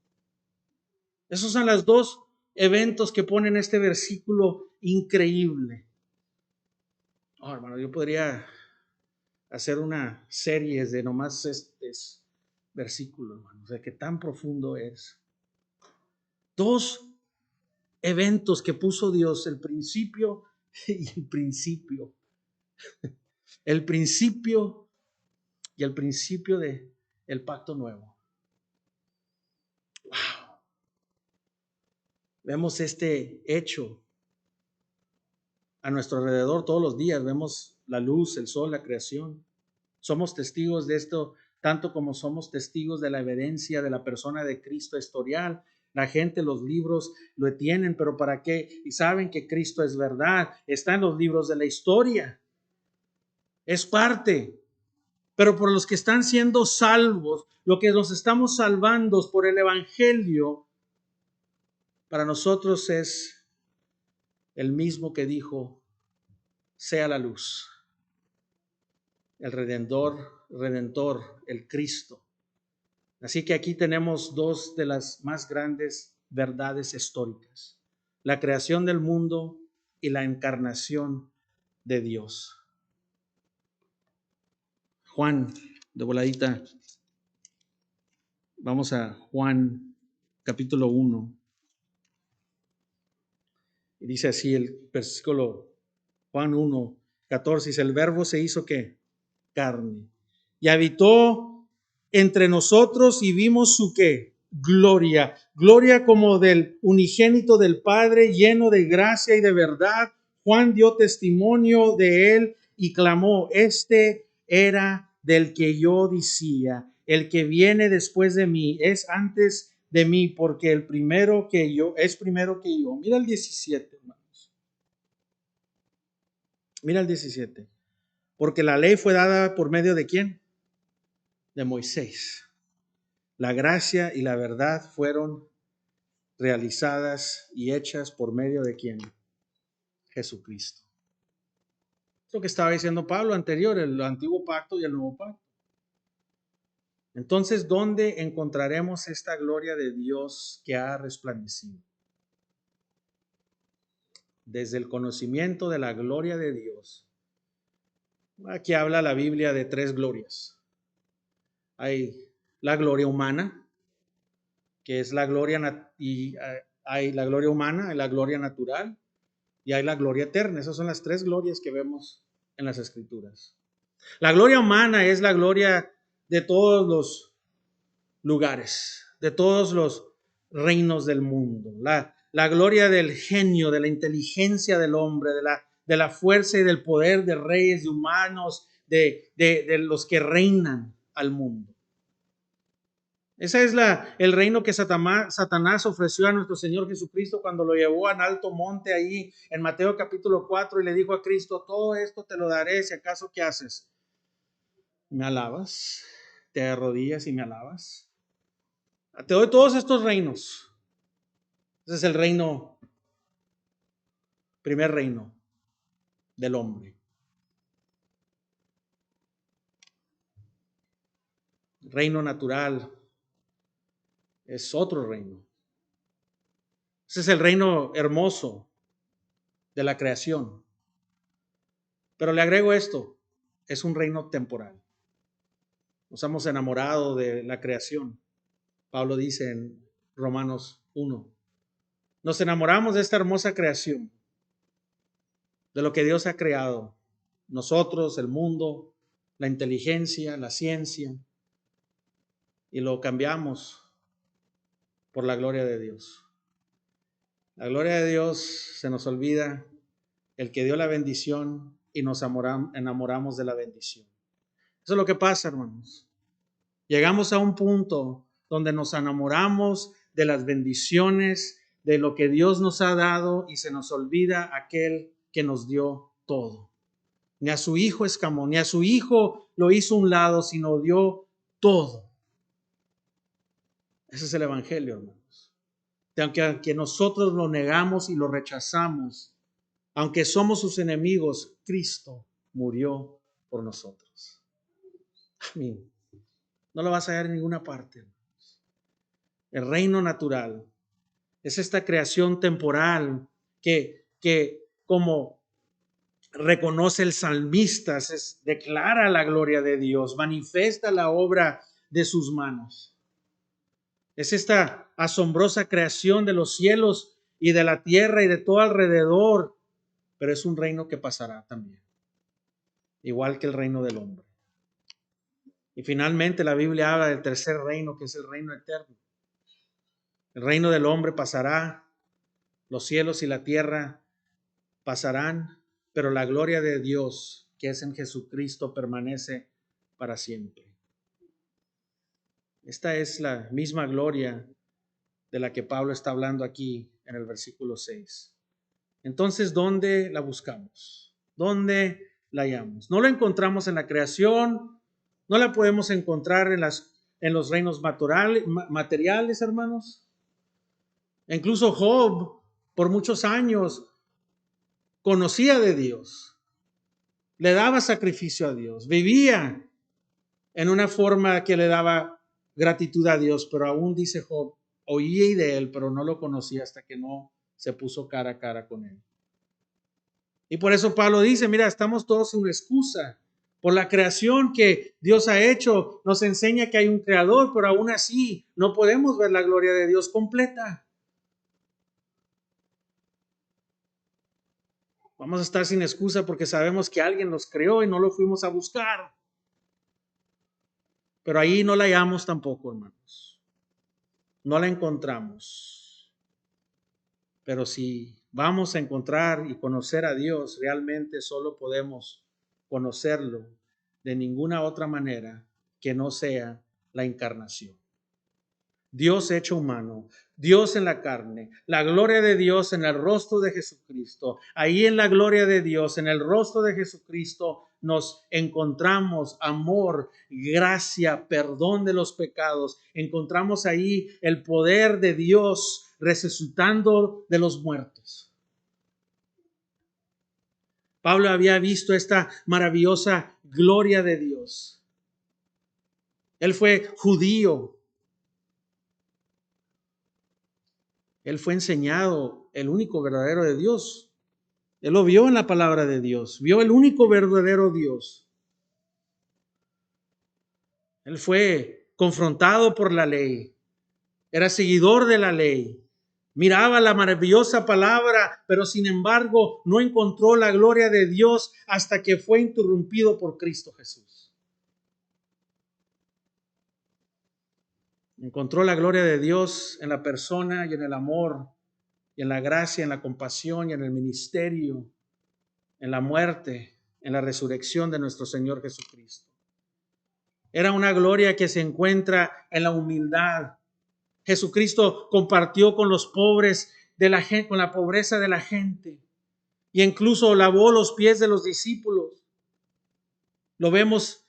Esos son los 2 eventos que ponen este versículo increíble. Oh, hermano, yo podría hacer una serie de nomás este versículo, hermano, o sea, que tan profundo es. 2 eventos que puso Dios, el principio y el principio. El principio y el principio del pacto nuevo. Wow. Vemos este hecho a nuestro alrededor todos los días. Vemos la luz, el sol, la creación. Somos testigos de esto, tanto como somos testigos de la evidencia de la persona de Cristo historial. La gente, los libros lo tienen, pero ¿para qué? Y saben que Cristo es verdad. Está en los libros de la historia. Es parte. Pero por los que están siendo salvos, lo que nos estamos salvando por el evangelio, para nosotros es el mismo que dijo, sea la luz. El redentor, el Cristo. Así que aquí tenemos 2 de las más grandes verdades históricas: la creación del mundo y la encarnación de Dios. Juan, de voladita, vamos a Juan capítulo 1. Y dice así el versículo Juan 1:14, dice, el verbo se hizo ¿qué? Carne. Y habitó entre nosotros y vimos su ¿qué? Gloria. Gloria como del unigénito del Padre, lleno de gracia y de verdad. Juan dio testimonio de él y clamó: este era del que yo decía, el que viene después de mí es antes de mí, porque el primero que yo es primero que yo. Mira el 17, hermanos. Mira el 17. Porque la ley fue dada por medio de ¿quién? De Moisés. La gracia y la verdad fueron realizadas y hechas por medio de ¿quién? Jesucristo. Es lo que estaba diciendo Pablo anterior, el antiguo pacto y el nuevo pacto. Entonces, ¿dónde encontraremos esta gloria de Dios que ha resplandecido? Desde el conocimiento de la gloria de Dios. Aquí habla la Biblia de tres glorias. Hay la gloria humana, que es la gloria, y hay la gloria humana, la gloria natural, y hay la gloria eterna. Esas son las tres glorias que vemos en las Escrituras. La gloria humana es la gloria de todos los lugares, de todos los reinos del mundo. La gloria del genio, de la inteligencia del hombre, de la fuerza y del poder de reyes, de humanos, de los que reinan al mundo. Ese es el reino que Satanás ofreció a nuestro Señor Jesucristo cuando lo llevó al alto monte ahí en Mateo capítulo 4 y le dijo a Cristo: todo esto te lo daré si acaso ¿qué haces? ¿Me alabas? ¿Te arrodillas y me alabas? Te doy todos estos reinos. Ese es el reino, primer reino del hombre. El reino natural es otro reino. Ese es el reino hermoso de la creación. Pero le agrego esto, es un reino temporal. Nos hemos enamorado de la creación. Pablo dice en Romanos 1. Nos enamoramos de esta hermosa creación, de lo que Dios ha creado. Nosotros, el mundo, la inteligencia, la ciencia, y lo cambiamos por la gloria de Dios. La gloria de Dios se nos olvida, el que dio la bendición, y nos enamoramos de la bendición. Eso es lo que pasa, hermanos. Llegamos a un punto donde nos enamoramos de las bendiciones, de lo que Dios nos ha dado, y se nos olvida aquel que nos dio todo. Ni a su hijo escamó, ni a su hijo lo hizo a un lado, sino dio todo. Ese es el evangelio, hermanos. Aunque nosotros lo negamos y lo rechazamos, aunque somos sus enemigos, Cristo murió por nosotros. Amén. No lo vas a hallar en ninguna parte. El reino natural es esta creación temporal que como reconoce el salmista, declara la gloria de Dios, manifiesta la obra de sus manos. Es esta asombrosa creación de los cielos y de la tierra y de todo alrededor, pero es un reino que pasará también, igual que el reino del hombre. Y finalmente la Biblia habla del tercer reino, que es el reino eterno. El reino del hombre pasará, los cielos y la tierra pasarán, pero la gloria de Dios, que es en Jesucristo, permanece para siempre. Esta es la misma gloria de la que Pablo está hablando aquí en el versículo 6. Entonces, ¿dónde la buscamos? ¿Dónde la hallamos? No la encontramos en la creación, no la podemos encontrar en los reinos materiales, hermanos. Incluso Job, por muchos años, conocía de Dios, le daba sacrificio a Dios, vivía en una forma que le daba gratitud a Dios, pero aún dice Job, oí de él, pero no lo conocía hasta que no se puso cara a cara con él. Y por eso Pablo dice, mira, estamos todos en excusa. Por la creación que Dios ha hecho, nos enseña que hay un creador, pero aún así no podemos ver la gloria de Dios completa. Vamos a estar sin excusa porque sabemos que alguien nos creó y no lo fuimos a buscar. Pero ahí no la hallamos tampoco, hermanos. No la encontramos. Pero si vamos a encontrar y conocer a Dios, realmente solo podemos conocerlo de ninguna otra manera que no sea la encarnación. Dios hecho humano, Dios en la carne, la gloria de Dios en el rostro de Jesucristo. Ahí en la gloria de Dios, en el rostro de Jesucristo, nos encontramos amor, gracia, perdón de los pecados. Encontramos ahí el poder de Dios resucitando de los muertos. Pablo había visto esta maravillosa gloria de Dios. Él fue judío. Él fue enseñado el único verdadero de Dios. Él lo vio en la palabra de Dios. Vio el único verdadero Dios. Él fue confrontado por la ley. Era seguidor de la ley. Miraba la maravillosa palabra, pero sin embargo no encontró la gloria de Dios hasta que fue interrumpido por Cristo Jesús. Encontró la gloria de Dios en la persona y en el amor, y en la gracia, en la compasión y en el ministerio, en la muerte, en la resurrección de nuestro Señor Jesucristo. Era una gloria que se encuentra en la humildad. Jesucristo compartió con los pobres de la gente, con la pobreza de la gente, y incluso lavó los pies de los discípulos. Lo vemos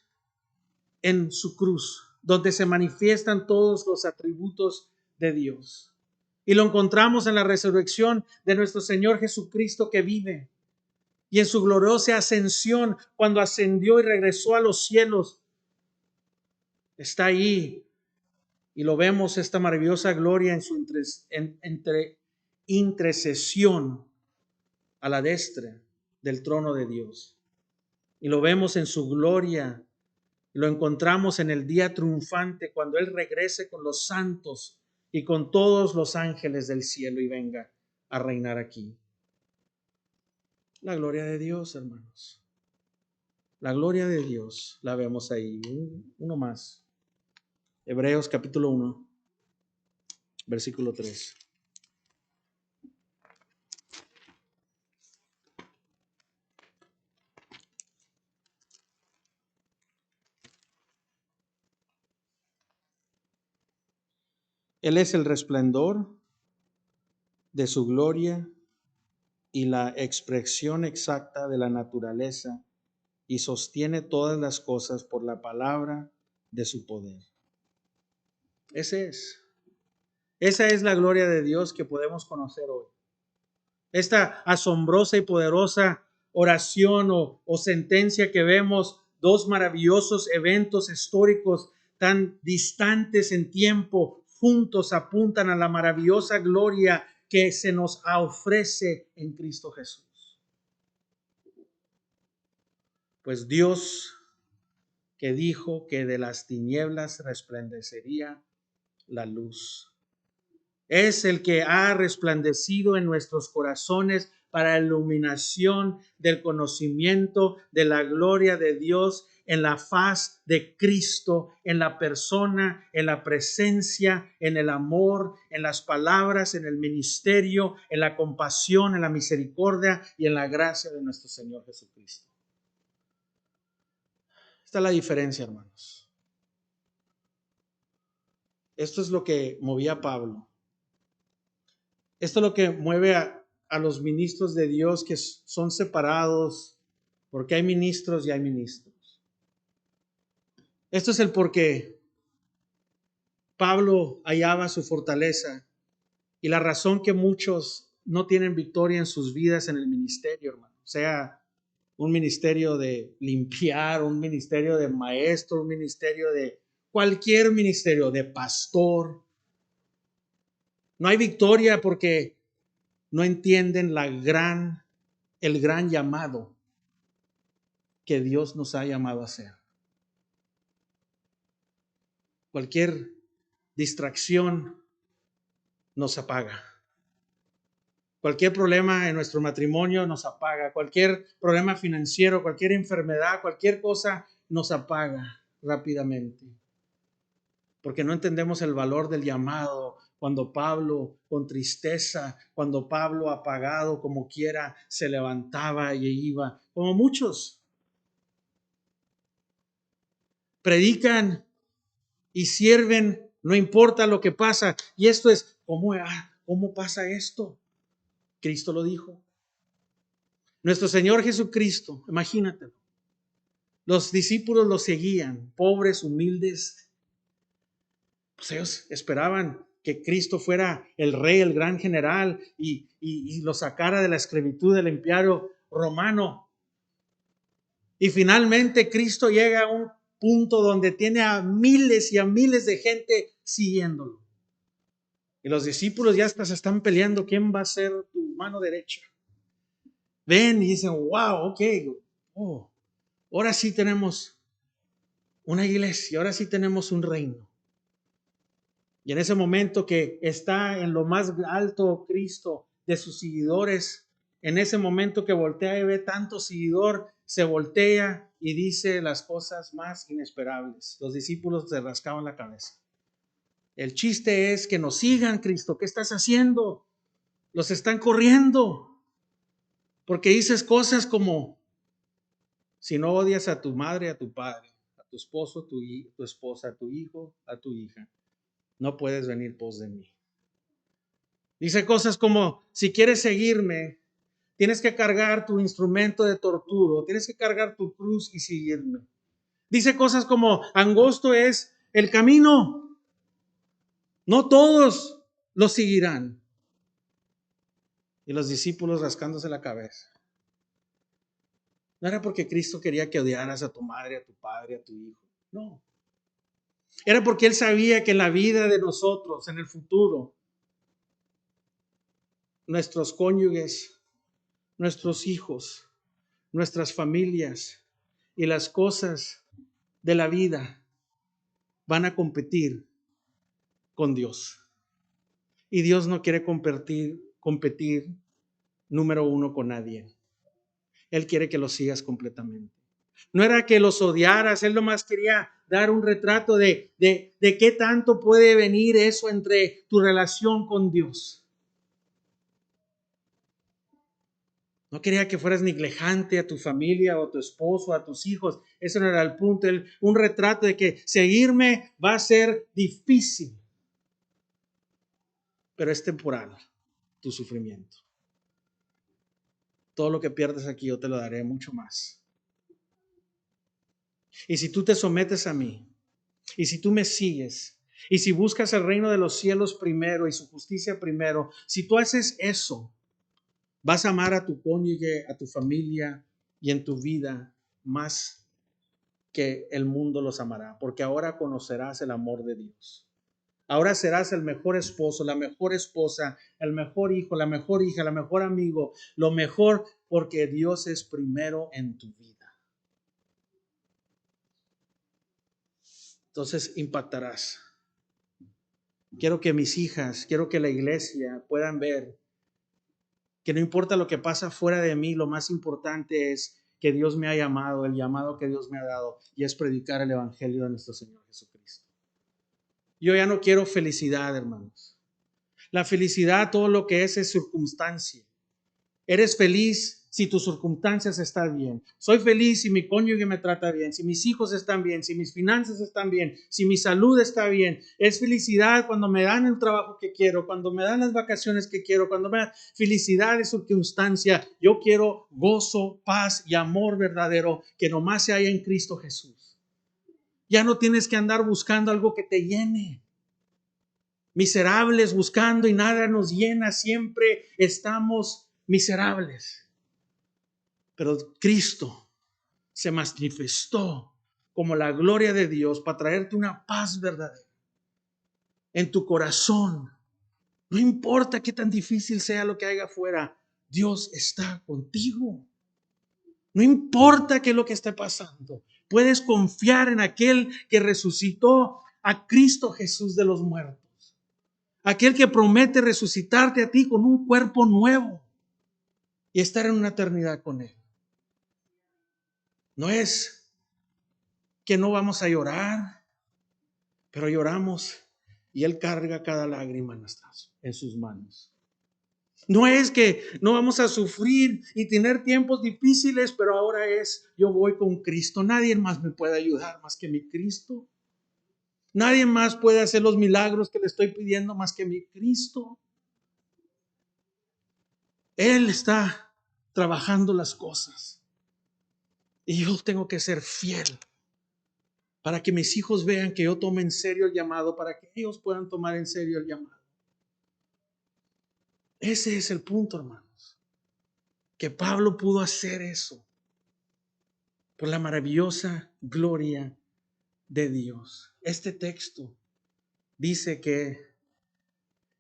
en su cruz, donde se manifiestan todos los atributos de Dios. Y lo encontramos en la resurrección de nuestro Señor Jesucristo que vive. Y en su gloriosa ascensión, cuando ascendió y regresó a los cielos, está ahí. Y lo vemos, esta maravillosa gloria en su intercesión a la destra del trono de Dios. Y lo vemos en su gloria. Lo encontramos en el día triunfante, cuando Él regrese con los santos y con todos los ángeles del cielo y venga a reinar aquí. La gloria de Dios, hermanos. La gloria de Dios la vemos ahí. Uno más. Hebreos capítulo 1, versículo 3. Él es el resplandor de su gloria y la expresión exacta de la naturaleza, y sostiene todas las cosas por la palabra de su poder. Esa es la gloria de Dios que podemos conocer hoy. Esta asombrosa y poderosa oración o sentencia que vemos, dos maravillosos eventos históricos tan distantes en tiempo, juntos apuntan a la maravillosa gloria que se nos ofrece en Cristo Jesús. Pues Dios, que dijo que de las tinieblas resplandecería la luz, es el que ha resplandecido en nuestros corazones para la iluminación del conocimiento de la gloria de Dios en la faz de Cristo, en la persona, en la presencia, en el amor, en las palabras, en el ministerio, en la compasión, en la misericordia y en la gracia de nuestro Señor Jesucristo. Esta es la diferencia, hermanos. Esto es lo que movía a Pablo. Esto es lo que mueve a los ministros de Dios, que son separados, porque hay ministros y hay ministros. Esto es el por qué Pablo hallaba su fortaleza y la razón que muchos no tienen victoria en sus vidas en el ministerio, hermano. Sea un ministerio de limpiar, un ministerio de maestro, un ministerio de cualquier ministerio, de pastor. No hay victoria porque no entienden el gran llamado que Dios nos ha llamado a hacer. Cualquier distracción nos apaga. Cualquier problema en nuestro matrimonio nos apaga. Cualquier problema financiero, cualquier enfermedad, cualquier cosa nos apaga rápidamente. Porque no entendemos el valor del llamado cuando Pablo con tristeza, cuando Pablo apagado como quiera, se levantaba y iba, como muchos predican y sirven, no importa lo que pasa. Y esto es, ¿cómo pasa esto? Cristo lo dijo. Nuestro Señor Jesucristo, imagínate, los discípulos lo seguían, pobres, humildes. Pues ellos esperaban que Cristo fuera el rey, el gran general y lo sacara de la esclavitud del imperio romano. Y finalmente Cristo llega a un punto donde tiene a miles y a miles de gente siguiéndolo. Y los discípulos ya hasta se están peleando quién va a ser tu mano derecha. Ven y dicen, wow, ok, oh, ahora sí tenemos una iglesia, ahora sí tenemos un reino. Y en ese momento que está en lo más alto Cristo de sus seguidores, en ese momento que voltea y ve tanto seguidor, se voltea y dice las cosas más inesperables. Los discípulos se rascaban la cabeza. El chiste es que nos sigan, Cristo. ¿Qué estás haciendo? Los están corriendo. Porque dices cosas como, si no odias a tu madre, a tu padre, a tu esposo, tu esposa, a tu hijo, a tu hija, no puedes venir pos de mí. Dice cosas como, si quieres seguirme, tienes que cargar tu instrumento de tortura, tienes que cargar tu cruz y seguirme. Dice cosas como, angosto es el camino, no todos lo seguirán. Y los discípulos rascándose la cabeza. No era porque Cristo quería que odiaras a tu madre, a tu padre, a tu hijo. No. Era porque Él sabía que en la vida de nosotros, en el futuro, nuestros cónyuges, nuestros hijos, nuestras familias y las cosas de la vida van a competir con Dios. Y Dios no quiere competir número uno con nadie. Él quiere que los sigas completamente. No era que los odiaras, Él nomás quería dar un retrato de qué tanto puede venir eso entre tu relación con Dios. No quería que fueras negligente a tu familia o a tu esposo, a tus hijos. Ese no era el punto. Un retrato de que seguirme va a ser difícil, pero es temporal tu sufrimiento. Todo lo que pierdes aquí yo te lo daré mucho más. Y si tú te sometes a mí, y si tú me sigues, y si buscas el reino de los cielos primero y su justicia primero, si tú haces eso, vas a amar a tu cónyuge, a tu familia y en tu vida más que el mundo los amará, porque ahora conocerás el amor de Dios. Ahora serás el mejor esposo, la mejor esposa, el mejor hijo, la mejor hija, el mejor amigo, lo mejor porque Dios es primero en tu vida. Entonces impactarás. Quiero que mis hijas, quiero que la iglesia puedan ver que no importa lo que pasa fuera de mí, lo más importante es que Dios me ha llamado, el llamado que Dios me ha dado, y es predicar el evangelio de nuestro Señor Jesucristo. Yo ya no quiero felicidad, hermanos. La felicidad, todo lo que es circunstancia. Eres feliz si tus circunstancias están bien. Soy feliz si mi cónyuge me trata bien, si mis hijos están bien, si mis finanzas están bien, si mi salud está bien. Es felicidad cuando me dan el trabajo que quiero, cuando me dan las vacaciones que quiero, cuando me dan felicidad de circunstancia. Yo quiero gozo, paz y amor verdadero que nomás se halla en Cristo Jesús. Ya no tienes que andar buscando algo que te llene. Miserables buscando y nada nos llena, siempre estamos miserables. Pero Cristo se manifestó como la gloria de Dios para traerte una paz verdadera en tu corazón. No importa qué tan difícil sea lo que haya afuera, Dios está contigo. No importa qué es lo que esté pasando, puedes confiar en aquel que resucitó a Cristo Jesús de los muertos. Aquel que promete resucitarte a ti con un cuerpo nuevo y estar en una eternidad con Él. No es que no vamos a llorar, pero lloramos y Él carga cada lágrima en sus manos. No es que no vamos a sufrir y tener tiempos difíciles, pero ahora es, yo voy con Cristo. Nadie más me puede ayudar más que mi Cristo. Nadie más puede hacer los milagros que le estoy pidiendo más que mi Cristo. Él está trabajando las cosas. Y yo tengo que ser fiel para que mis hijos vean que yo tomo en serio el llamado, para que ellos puedan tomar en serio el llamado. Ese es el punto, hermanos. Que Pablo pudo hacer eso por la maravillosa gloria de Dios. Este texto dice que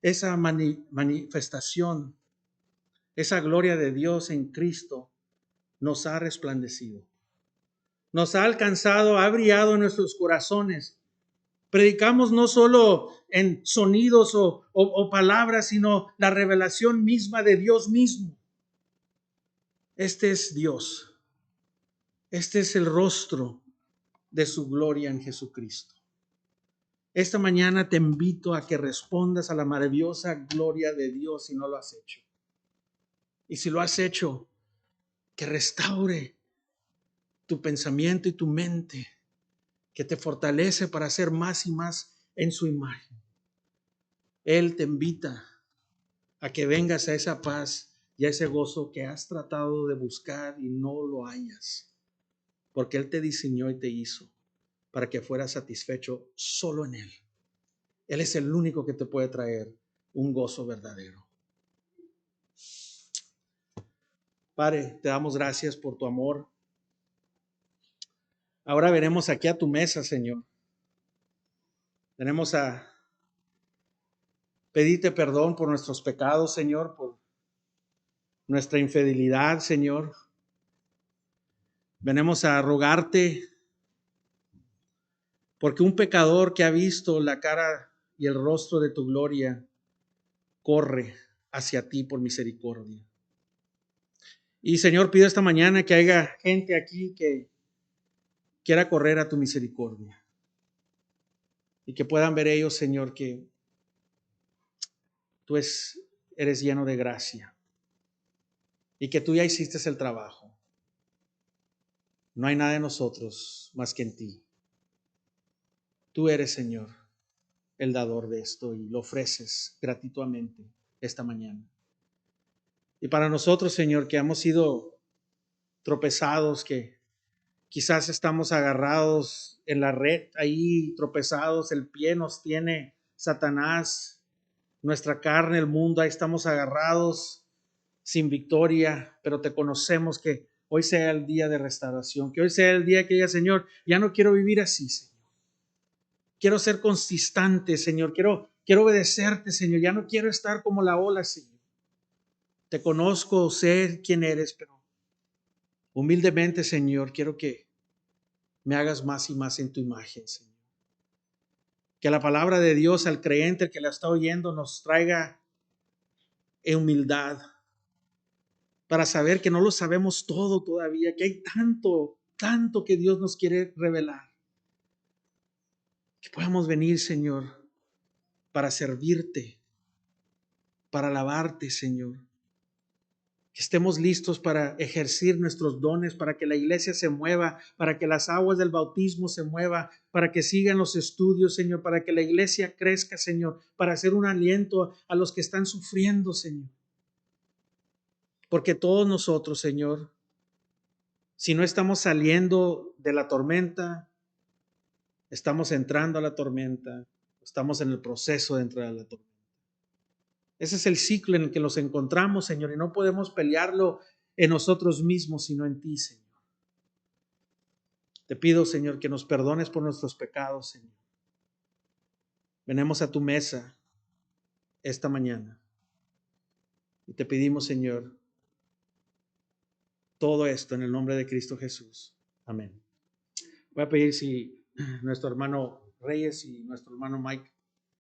esa manifestación, esa gloria de Dios en Cristo nos ha resplandecido, nos ha alcanzado, ha brillado en nuestros corazones. Predicamos no solo en sonidos o palabras, sino la revelación misma de Dios mismo. Este es Dios. Este es el rostro de su gloria en Jesucristo. Esta mañana te invito a que respondas a la maravillosa gloria de Dios si no lo has hecho. Y si lo has hecho, que restaure tu pensamiento y tu mente, que te fortalece para hacer más y más en su imagen. Él te invita a que vengas a esa paz y a ese gozo que has tratado de buscar y no lo hayas, porque Él te diseñó y te hizo para que fueras satisfecho solo en Él. Él es el único que te puede traer un gozo verdadero. Padre, te damos gracias por tu amor. Ahora veremos aquí a tu mesa, Señor. Venimos a pedirte perdón por nuestros pecados, Señor, por nuestra infidelidad, Señor. Venimos a rogarte porque un pecador que ha visto la cara y el rostro de tu gloria corre hacia ti por misericordia. Y Señor, pido esta mañana que haya gente aquí que quiera correr a tu misericordia y que puedan ver ellos, Señor, que tú eres lleno de gracia y que tú ya hiciste el trabajo. No hay nada en nosotros más que en ti. Tú eres, Señor, el dador de esto y lo ofreces gratuitamente esta mañana. Y para nosotros, Señor, que hemos sido tropezados, que quizás estamos agarrados en la red ahí, tropezados, el pie nos tiene Satanás, nuestra carne, el mundo, ahí estamos agarrados sin victoria, pero te conocemos que hoy sea el día de restauración, que hoy sea el día que diga, Señor, ya no quiero vivir así, Señor. Quiero ser consistente, Señor. Quiero obedecerte, Señor. Ya no quiero estar como la ola, Señor. Te conozco, sé quién eres, pero humildemente, Señor, quiero que me hagas más y más en tu imagen, Señor. Que la palabra de Dios al creyente, el que la está oyendo, nos traiga en humildad para saber que no lo sabemos todo todavía, que hay tanto, tanto que Dios nos quiere revelar. Que podamos venir, Señor, para servirte, para alabarte, Señor. Que estemos listos para ejercer nuestros dones, para que la iglesia se mueva, para que las aguas del bautismo se muevan, para que sigan los estudios, Señor, para que la iglesia crezca, Señor, para hacer un aliento a los que están sufriendo, Señor. Porque todos nosotros, Señor, si no estamos saliendo de la tormenta, estamos entrando a la tormenta, estamos en el proceso de entrar a la tormenta. Ese es el ciclo en el que nos encontramos, Señor, y no podemos pelearlo en nosotros mismos, sino en ti, Señor. Te pido, Señor, que nos perdones por nuestros pecados, Señor. Venimos a tu mesa esta mañana y te pedimos, Señor, todo esto en el nombre de Cristo Jesús. Amén. Voy a pedir si nuestro hermano Reyes y nuestro hermano Mike